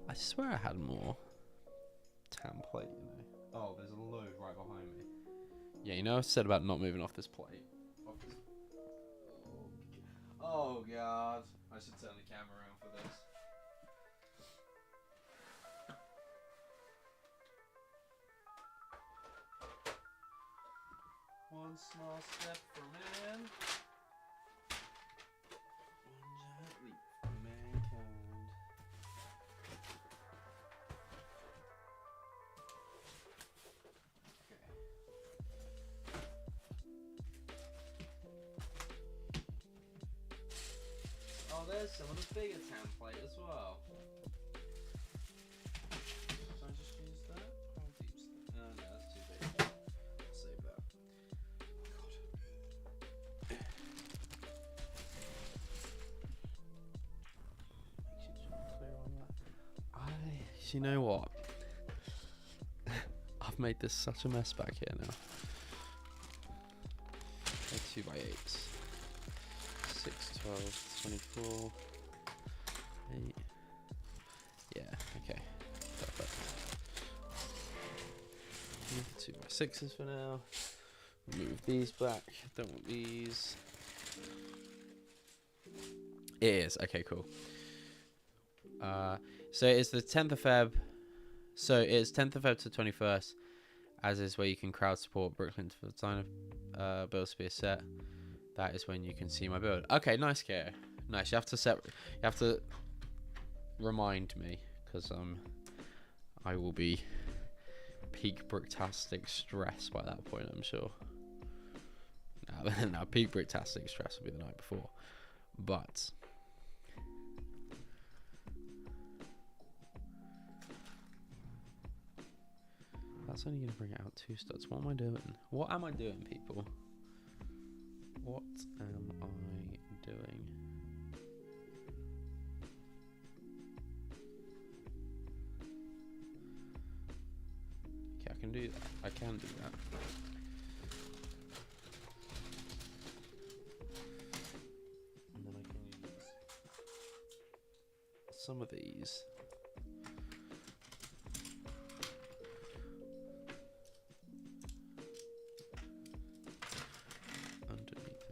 I swear I had more template, you know. Oh, there's a load right behind me. Yeah, you know I said about not moving off this plate. Oh god. I should turn the camera around for this. One small step for man. One giant leap for mankind. Oh, there's some of the bigger template as well. Should I just use that? How deep's that? No, that's too big. I'll save that. God. Makes your job clear on that. You know what? I've made this such a mess back here now. They're 2x8s. 6, 12, 24, 8. Yeah, okay. Perfect. 2x6s for now. Move these back. Don't want these. It is. Okay, cool. So it's the 10th of Feb. So it's 10th of Feb to 21st, as is where you can crowd support Brooklyn for the design of build to be a set. That is when you can see my build. Okay, nice, Care. Nice. You have to remind me, because I will be peak bricktastic stress by that point, I'm sure. No, peak bricktastic stress will be the night before. But that's only going to bring it out 2 studs. What am I doing? What am I doing, people? What am I doing? Okay, I can do that. I can do that. And then I can use some of these.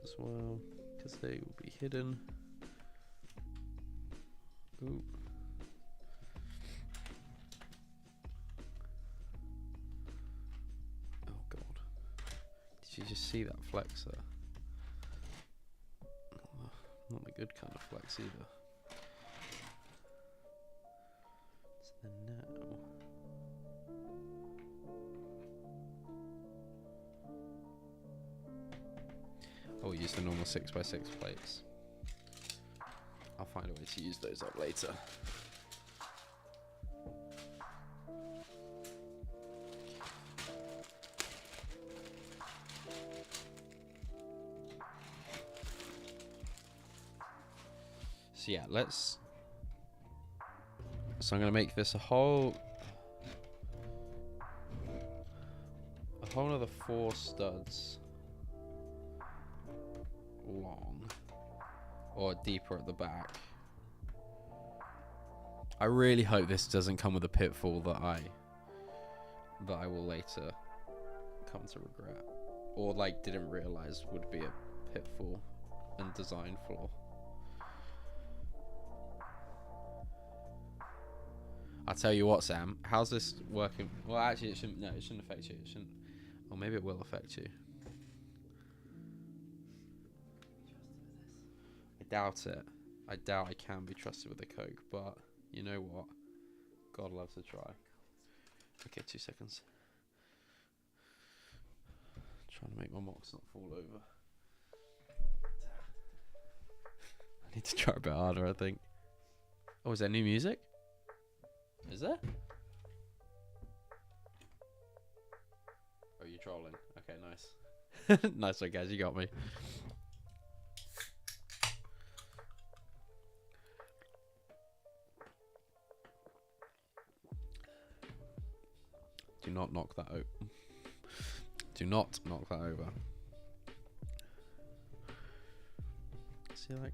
As well, because they will be hidden. Ooh. Oh god. Did you just see that flexor? Not the good kind of flex either. So then now, I'll use the normal 6x6 plates. I'll find a way to use those up later. So yeah, so I'm gonna make this a whole another 4 studs long, or deeper at the back. I really hope this doesn't come with a pitfall that I will later come to regret, or like didn't realize would be a pitfall and design flaw. I'll tell you what, Sam. How's this working? Well, actually, it shouldn't. No, it shouldn't affect you. It shouldn't. Or maybe it will affect you. I doubt it. I doubt I can be trusted with the coke. But you know what? God loves a try. Okay, 2 seconds. Trying to make my MOCs not fall over. I need to try a bit harder, I think. Oh, is there new music? Is there? Oh, you're trolling. Okay, nice. Nice one, guys. You got me. Do not knock that over. Do not knock that over. See, like...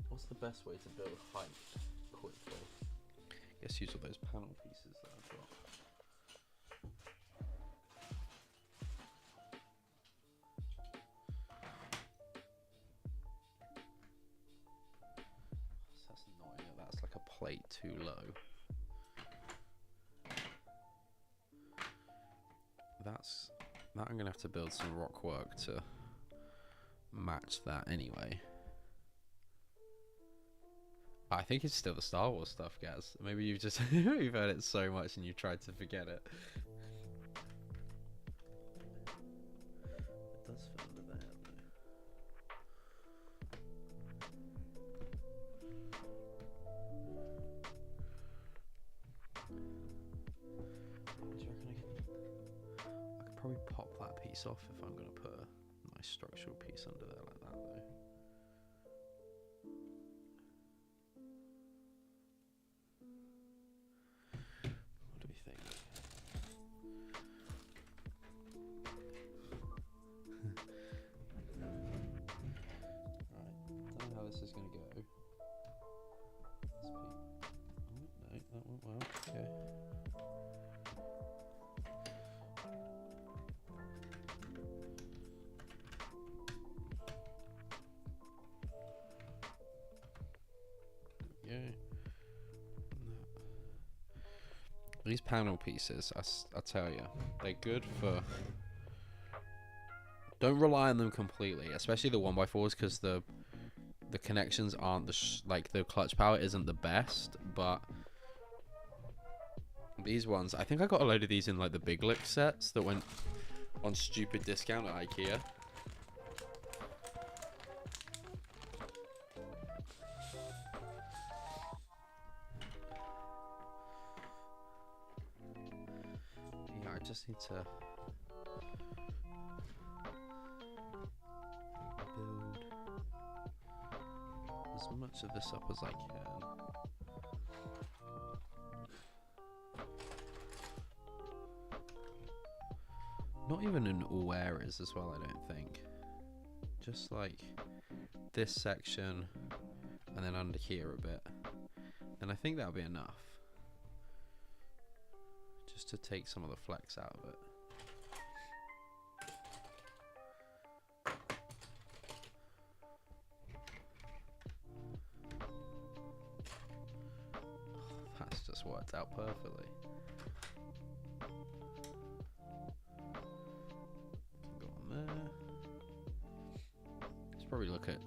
What's the best way to build height quickly? I guess use all those panel pieces that I've got. So that's annoying. That's like a plate too low. That I'm gonna have to build some rock work to match that anyway. I think it's still the Star Wars stuff, guys. Maybe you've just you've heard it so much and you tried to forget it. It does fit under there, though. Do you reckon I could probably pop that piece off if I'm going to put a nice structural piece under there like that, though. Is going to go. No, that went well. Okay. Yeah. These panel pieces, I tell you, they're good for. Don't rely on them completely, especially the 1x4s, because the connections aren't like the clutch power isn't the best, but these ones, I think I got a load of these in like the Big Lick sets that went on stupid discount at IKEA. Yeah, I just need to build as much of this up as I can. Not even in all areas as well, I don't think. Just like this section and then under here a bit. And I think that'll be enough. Just to take some of the flex out of it. That's just worked out perfectly. probably look at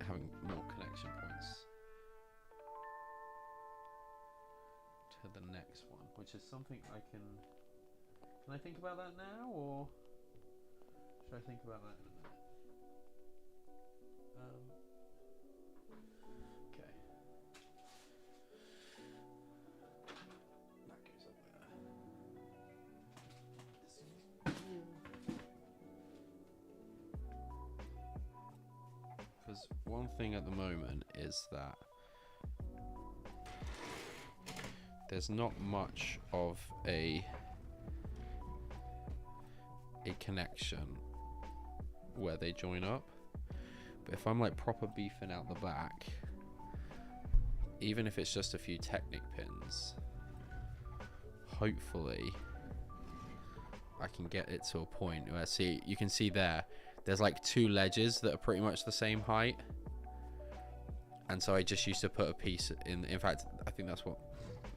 having more connection points to the next one, which is something I can I think about that now, or should I think about that in a minute? Okay. That goes up there. Because one thing at the moment is that there's not much of a connection where they join up, but if I'm like proper beefing out the back, even if it's just a few Technic pins, hopefully I can get it to a point where, see, you can see there's like two ledges that are pretty much the same height, and so I just used to put a piece in fact I think that's what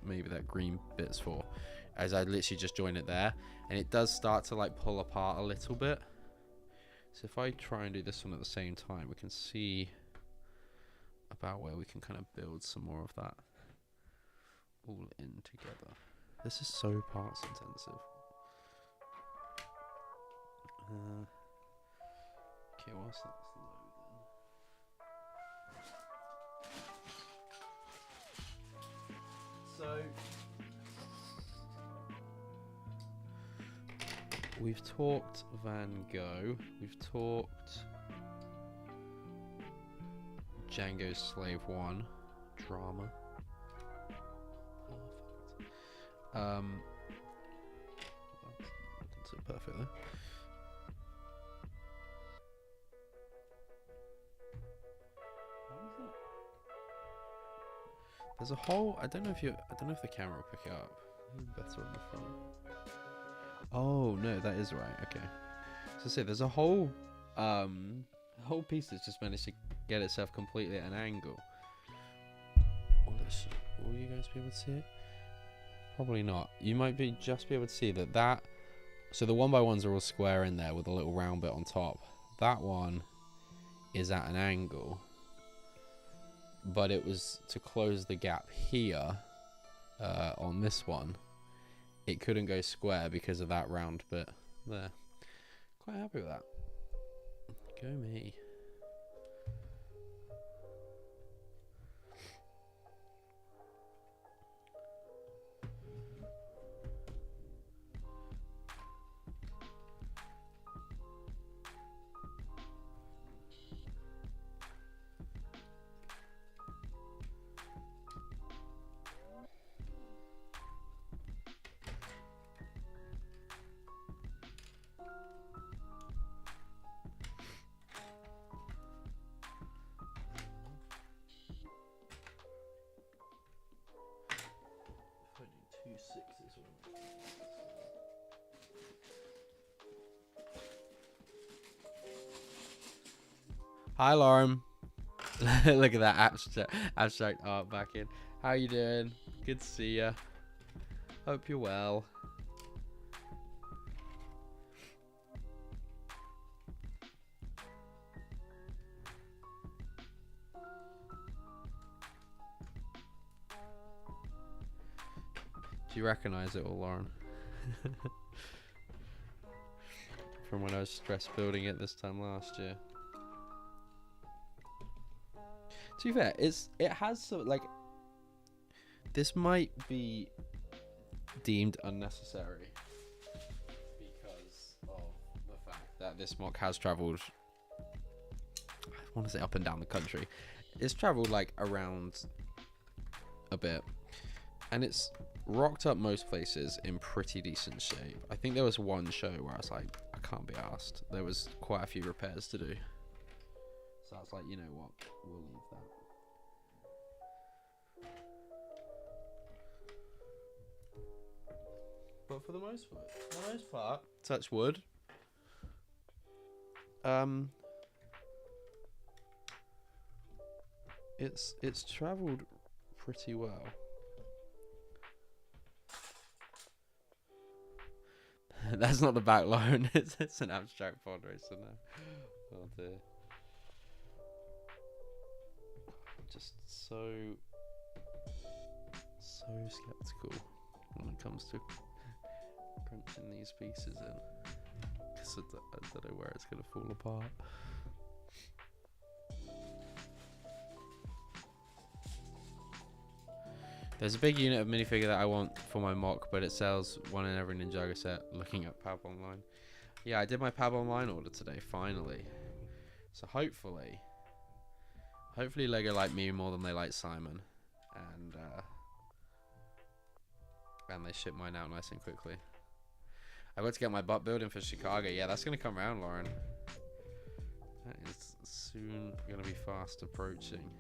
maybe that green bit's for, as I literally just join it there, and it does start to like pull apart a little bit. So if I try and do this one at the same time, we can see about where we can kind of build some more of that all in together. This is so parts intensive. Okay, whilst that's loading. So we've talked Van Gogh, we've talked Django Slave 1, drama. Perfect. That's it perfect there. There's a whole, I don't know if the camera will pick it up. Better on the front. Oh no, that is right. Okay. So see, there's a whole piece that's just managed to get itself completely at an angle. Will you guys be able to see it? Probably not. You might just be able to see that. So the 1x1s are all square in there with a little round bit on top. That one is at an angle, but it was to close the gap here on this one. It couldn't go square because of that round bit there. Quite happy with that. Go me. Hi, Lauren. Look at that abstract art back in. How you doing? Good to see ya. Hope you're well. Do you recognize it all, Lauren? From when I was stress building it this time last year. To be fair, it has some, like, this might be deemed unnecessary because of the fact that this MOC has travelled, I want to say up and down the country. It's travelled like around a bit, and it's rocked up most places in pretty decent shape. I think there was one show where I was like, I can't be asked. There was quite a few repairs to do. So I was like, you know what, we'll leave that. But for the most part, touch wood. It's travelled pretty well. That's not the back line. It's an abstract Podrace, so no. Oh dear. just so skeptical when it comes to crunching these pieces in, because I don't know where it's going to fall apart. There's a big unit of minifigure that I want for my mock, but it sells one in every Ninjago set. Looking at Pab Online. Yeah, I did my Pab Online order today, finally. So hopefully Lego like me more than they like Simon, and they ship mine out nice and quickly. I got to get my butt building for Chicago. Yeah, that's gonna come around, Lauren. That is soon gonna be fast approaching.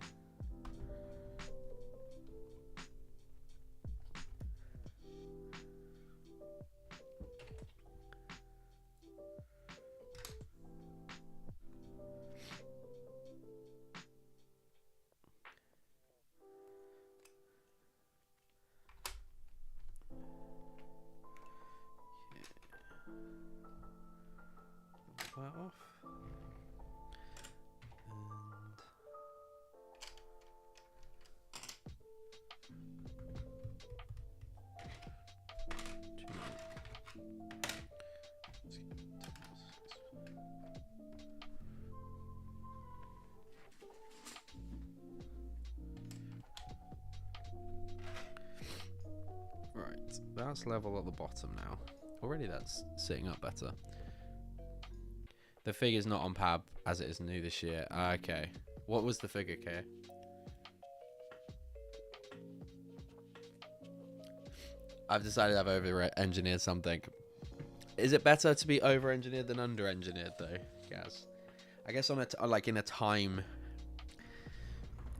That off. Right, that's level at the bottom now. Already that's sitting up better. The figure's not on Pab as it is new this year. Okay. What was the figure, K? I've decided I've over-engineered something. Is it better to be over-engineered than under-engineered, though, Gaz? I guess on like in a time,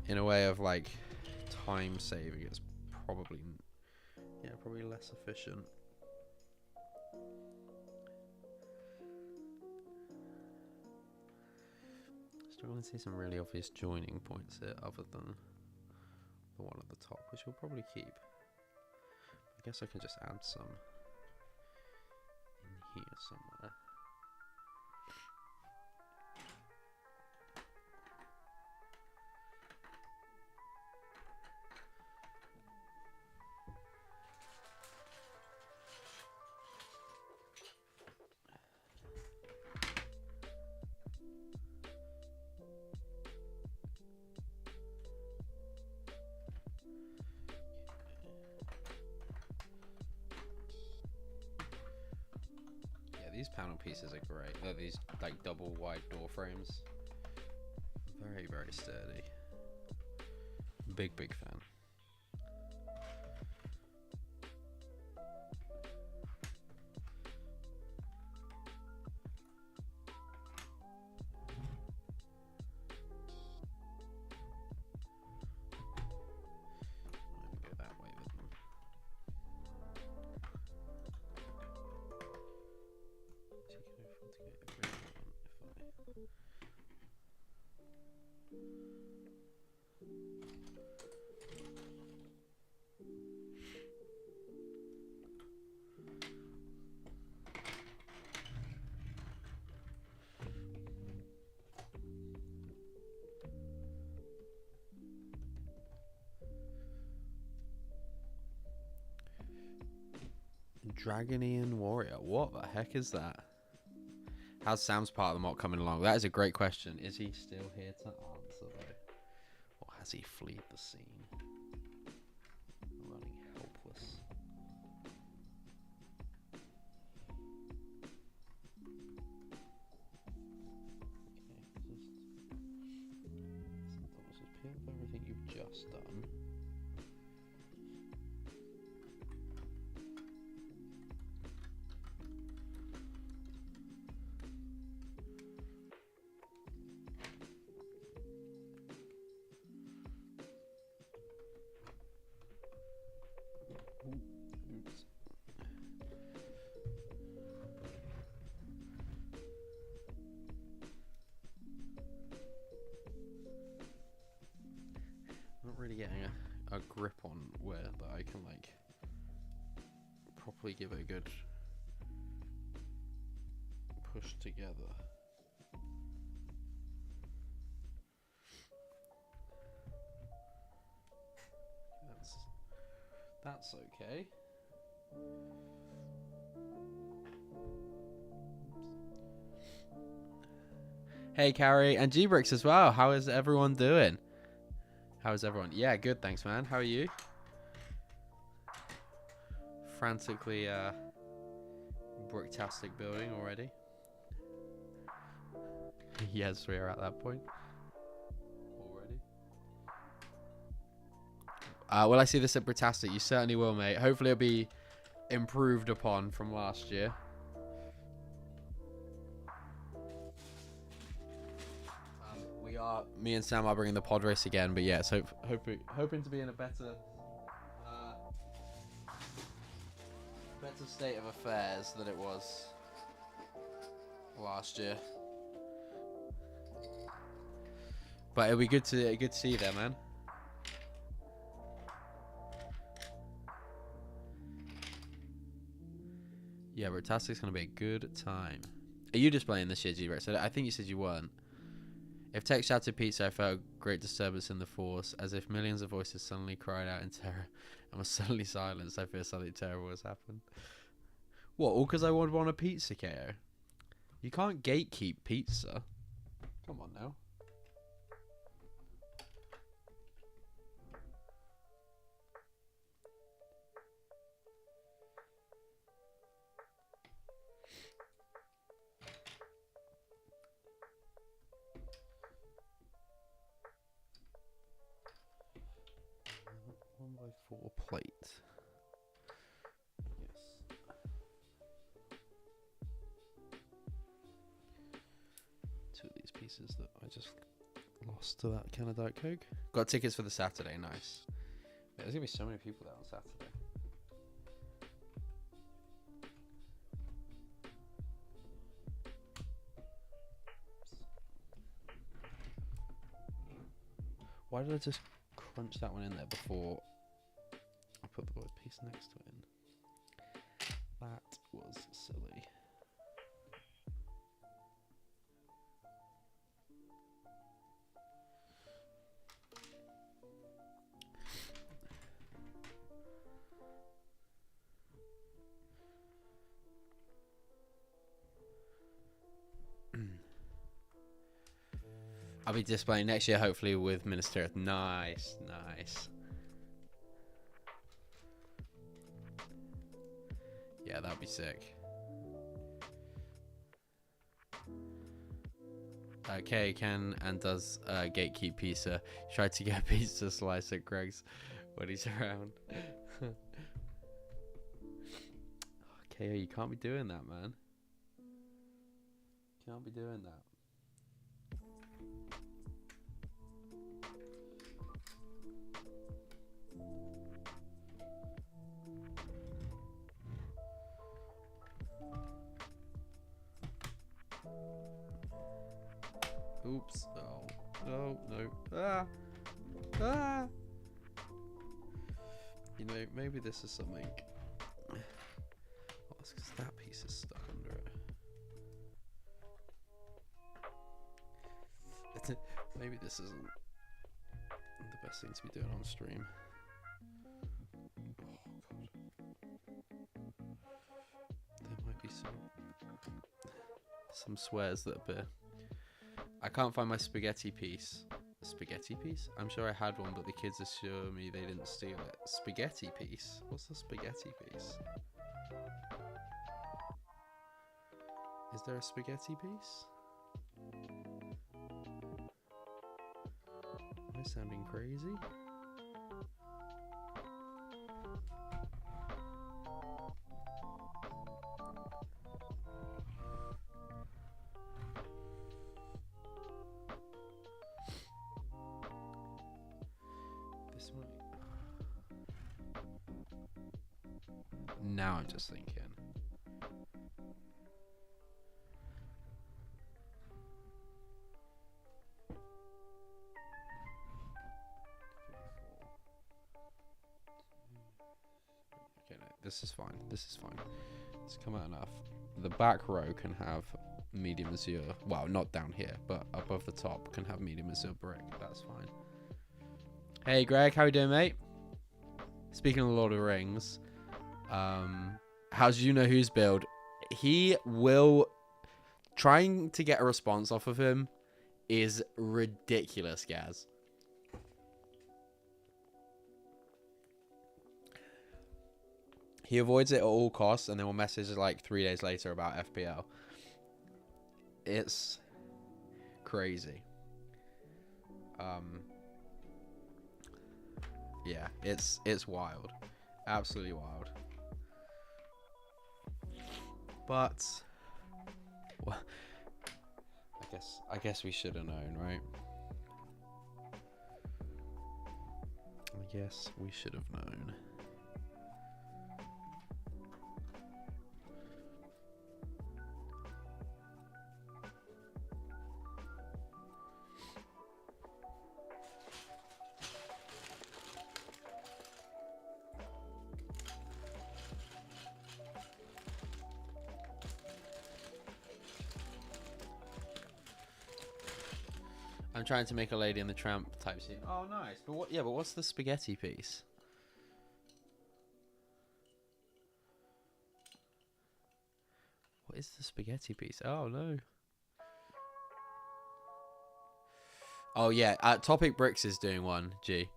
in a way of like time saving, it's probably, yeah, probably less efficient. Struggling to see some really obvious joining points here, other than the one at the top, which we'll probably keep. I guess I can just add some in here somewhere. These panel pieces are great. They're these like double wide door frames. Very, very sturdy. Big fan. Go that way with them. Dragonian Warrior. What the heck is that? How's Sam's part of the mock coming along? That is a great question. Is he still here to answer though? Or has he fled the scene? Running helpless. Okay, just peel off everything you've just done. Oops. Not really getting a grip on where that I can like properly give it a good push together. That's okay. Hey, Carrie, and G-Bricks as well. How is everyone doing? How is everyone? Yeah, good, thanks, man. How are you? Frantically, bricktastic building already. Yes, we are at that point already. Will I see this at Bricktastic? You certainly will, mate. Hopefully it'll be improved upon from last year. Me and Sam are bringing the pod race again, but yes, hoping to be in a better state of affairs than it was last year. But it'll be good to see you there, man. Yeah, Bricktastic's gonna be a good time. Are you displaying this year, G-Rex? I think you said you weren't. If Tech shouted pizza, I felt a great disturbance in the force, as if millions of voices suddenly cried out in terror and was suddenly silenced. I feel something terrible has happened. What, all because I would want a pizza, KO? You can't gatekeep pizza. Come on now. Four plate. Yes. Two of these pieces that I just lost to that can of Diet Coke. Got tickets for the Saturday. Nice. Yeah, there's gonna be so many people there on Saturday. Why did I just crunch that one in there before I put the word piece next to it in? That was silly. I'll be displaying next year, hopefully, with Minister. Nice, nice. Yeah, that'd be sick. Okay, can and does gatekeep pizza. Tried to get a pizza slice at Greg's when he's around. Okay, you can't be doing that, man. Can't be doing that. Oops. Oh. No, no. Ah! Ah! You know, maybe this is something. Oh, it's because that piece is stuck under it. Maybe this isn't the best thing to be doing on stream. Oh, God. There might be some swears that appear. I can't find my spaghetti piece. A spaghetti piece? I'm sure I had one, but the kids assure me they didn't steal it. Spaghetti piece? What's a spaghetti piece? Is there a spaghetti piece? Am I sounding crazy? Now I'm just thinking. Okay, no, this is fine. This is fine. It's come out enough. The back row can have medium azure. Well, not down here, but above the top can have medium azure brick. That's fine. Hey, Greg, how you doing, mate? speaking of Lord of the Rings, how do you know who's build? He will, trying to get a response off of him is ridiculous, Gaz. He avoids it at all costs, and then will message like 3 days later about FPL. It's crazy. Yeah, it's wild, absolutely wild. But well, I guess we should have known, right? I guess we should have known. I'm trying to make a Lady and the Tramp type scene. Oh, nice. But what? Yeah, but what's the spaghetti piece? What is the spaghetti piece? Oh no. Oh yeah. Topic Bricks is doing one. G.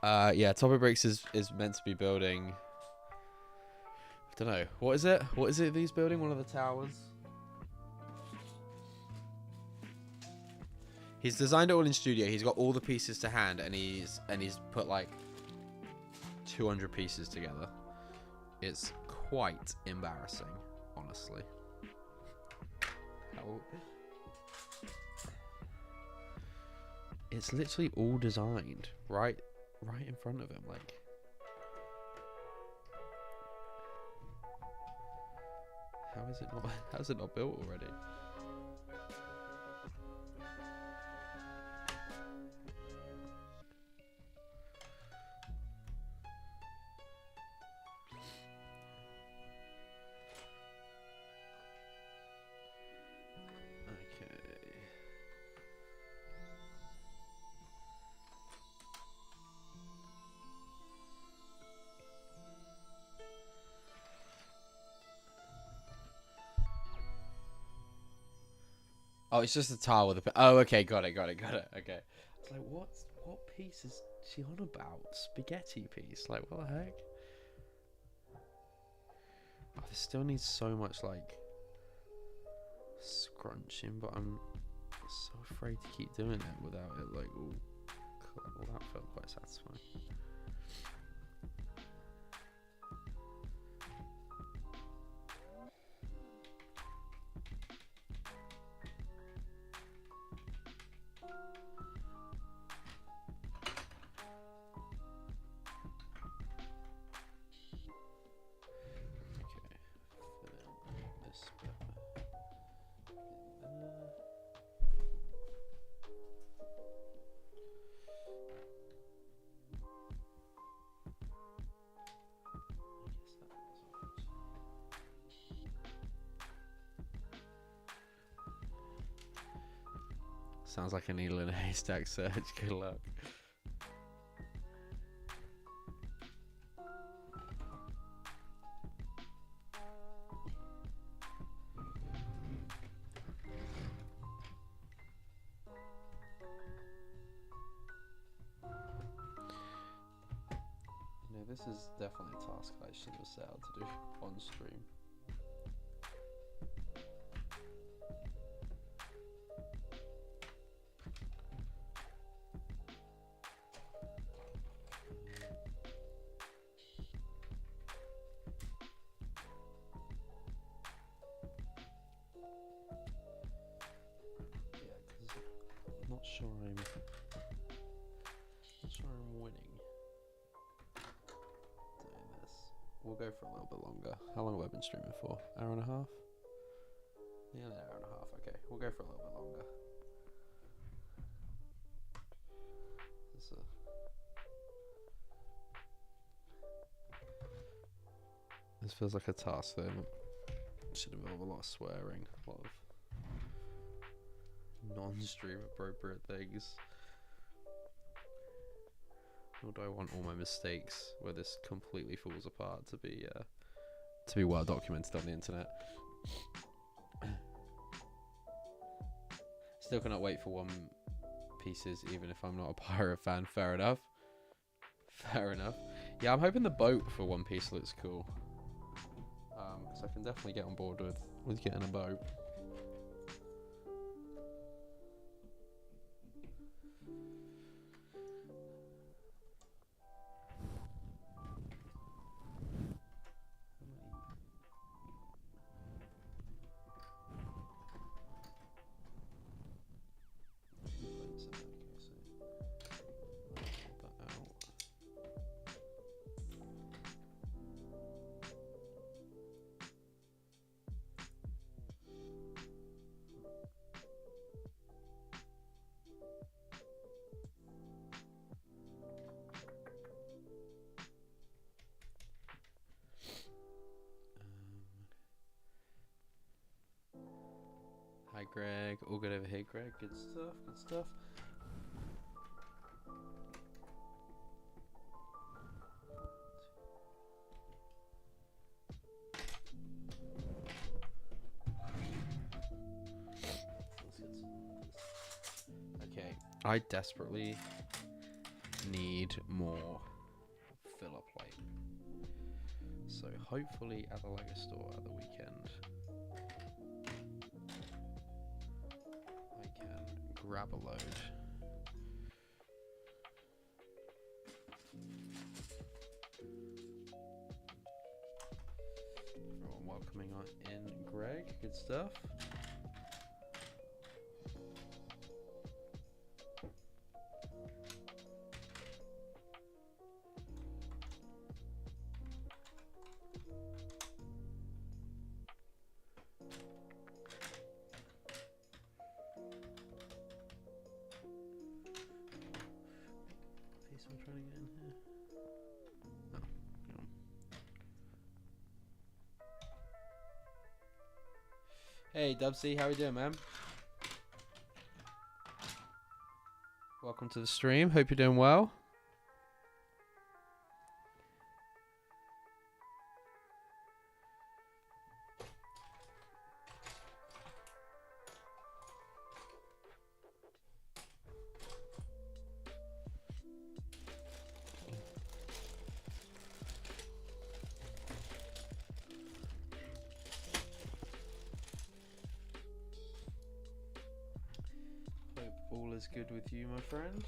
Yeah. Topic Bricks is meant to be building. I don't know. What is it? What is it? He's building one of the towers. He's designed it all in studio. He's got all the pieces to hand, and he's put like 200 pieces together. It's quite embarrassing, honestly. It's literally all designed right in front of him, like. How is it not built already? Oh, it's just a tile with a... Oh, okay, got it. Okay. It's like, what piece is she on about? Spaghetti piece? Like, what the heck? Oh, this still needs so much, like, scrunching, but I'm so afraid to keep doing it without it, like, all... Well, that felt quite satisfying. Sounds like a needle in a haystack search. Good luck. No, this is definitely a task I should have set out to do on stream. We'll go for a little bit longer. How long have I been streaming for? Hour and a half? Yeah, an hour and a half. Okay, we'll go for a little bit longer. This feels like a task though. Should involve a lot of swearing, a lot of non-stream appropriate things. Or do I want all my mistakes where this completely falls apart to be well documented on the internet? Still cannot wait for One Pieces, even if I'm not a pirate fan. Fair enough. Fair enough. Yeah, I'm hoping the boat for One Piece looks cool. So I can definitely get on board with getting a boat. Hi Greg, all good over here Greg, good stuff, good stuff. Okay, I desperately need more filler plate. So hopefully at the Lego store at the weekend I can grab a load. Everyone welcoming on in Greg, good stuff. I'm trying to get in here. Oh, hang on. Hey Dubsy, how we doing, man? Welcome to the stream. Hope you're doing well. All is good with you, my friend.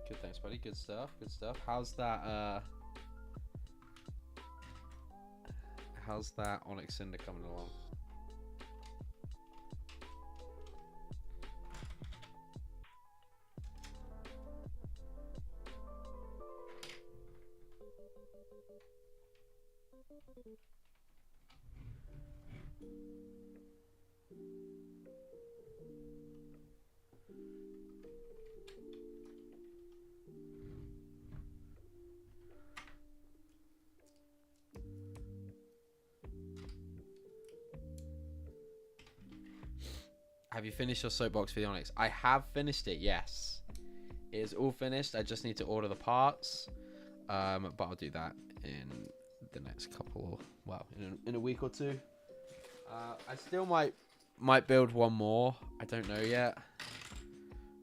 Good, thanks, buddy. Good stuff. Good stuff. How's that? How's that Onyx Cinder coming along? Have you finished your soapbox for the Onyx? I have finished it, yes. It is all finished. I just need to order the parts. But I'll do that in the next couple, well, in a week or two. I still might build one more. I don't know yet.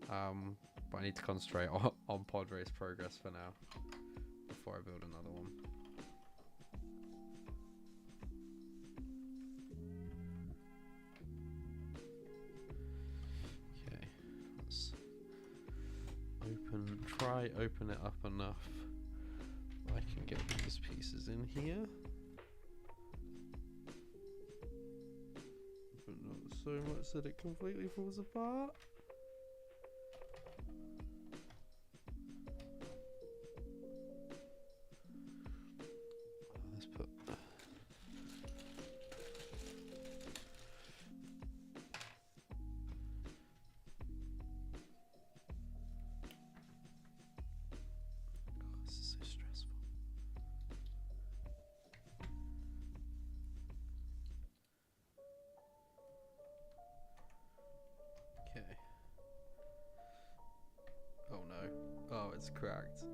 But I need to concentrate on pod race progress for now before I build another one. Okay, let's open it up enough. I can get these pieces in here. But not so much that it completely falls apart. Let's put... This is so stressful. cracked.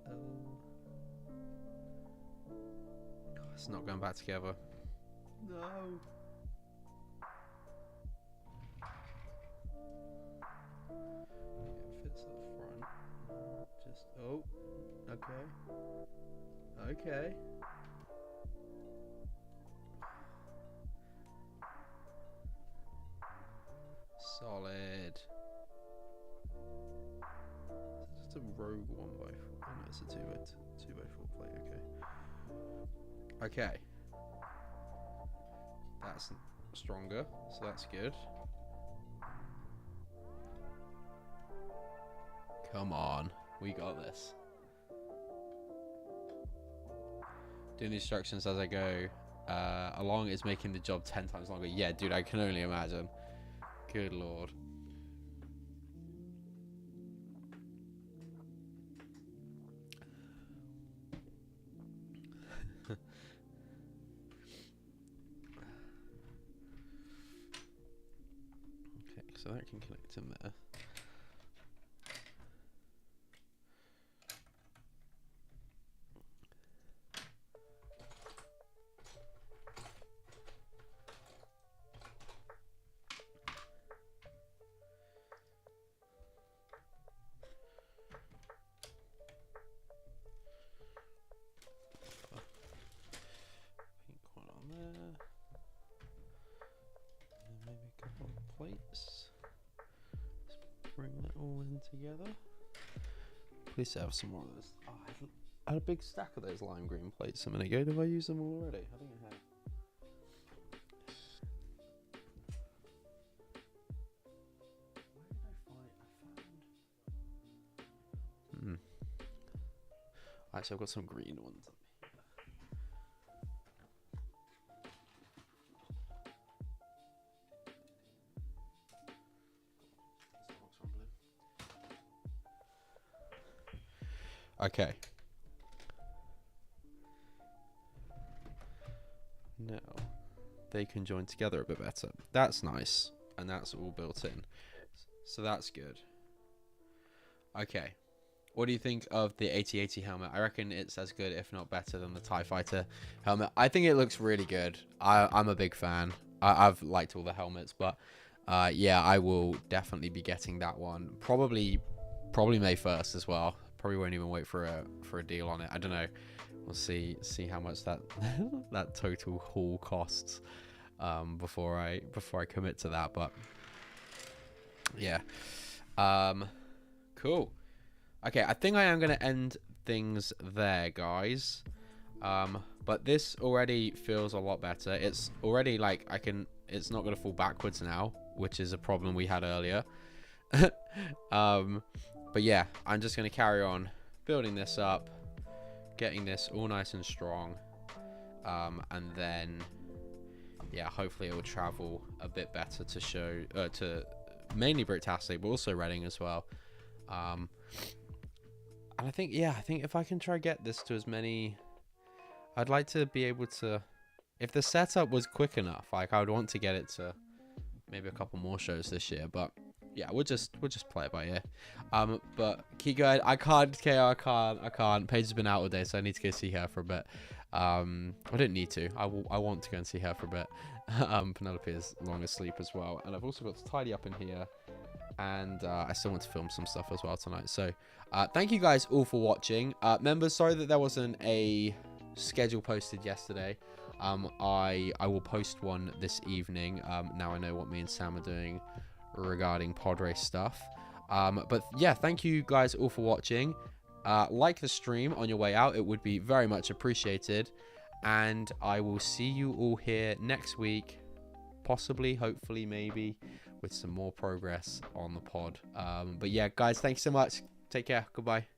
Oh, it's not going back together. No. It fits at the front. Just okay. Okay. Solid. Just a rogue 1x4. Oh no, it's a 2x4 plate. Okay. Okay. That's stronger, so that's good. Come on, we got this. Doing the instructions as I go along is making the job 10 times longer. Yeah, dude, I can only imagine. Good lord. Okay, so that can connect in there. Plates. Let's bring that all in together. Please have some more of those. Oh, I had a big stack of those lime green plates a minute ago. Did I use them all already? I think I have. Where did I find? Alright, so I've got some green ones. Okay. Now they can join together a bit better. That's nice. And that's all built in. So that's good. Okay. What do you think of the 8080 helmet? I reckon it's as good, if not better, than the TIE Fighter helmet. I think it looks really good. I'm a big fan. I've liked all the helmets, but yeah, I will definitely be getting that one. Probably May 1st as well. Probably won't even wait for a deal on it. I don't know. We'll see how much that that total haul costs before I commit to that. But yeah, cool. Okay, I think I am gonna end things there, guys. But this already feels a lot better. It's already like it's not gonna fall backwards now, which is a problem we had earlier. But yeah, I'm just going to carry on building this up, getting this all nice and strong, and then yeah, hopefully it will travel a bit better to show to mainly Bricktastic, but also Reading as well. And I think if I can try get this to as many, I'd like to be able to, if the setup was quick enough, like I would want to get it to maybe a couple more shows this year, but yeah, we'll just play it by ear. But keep going. I can't. Paige has been out all day, so I need to go see her for a bit. I don't need to. I want to go and see her for a bit. Penelope is long asleep as well, and I've also got to tidy up in here, and I still want to film some stuff as well tonight. So thank you guys all for watching. Members, sorry that there wasn't a schedule posted yesterday. I will post one this evening. Now I know what me and Sam are doing regarding pod race stuff. But yeah, thank you guys all for watching. Like the stream on your way out, it would be very much appreciated, and I will see you all here next week, possibly, hopefully, maybe with some more progress on the pod. But yeah, guys, thanks so much. Take care. Goodbye.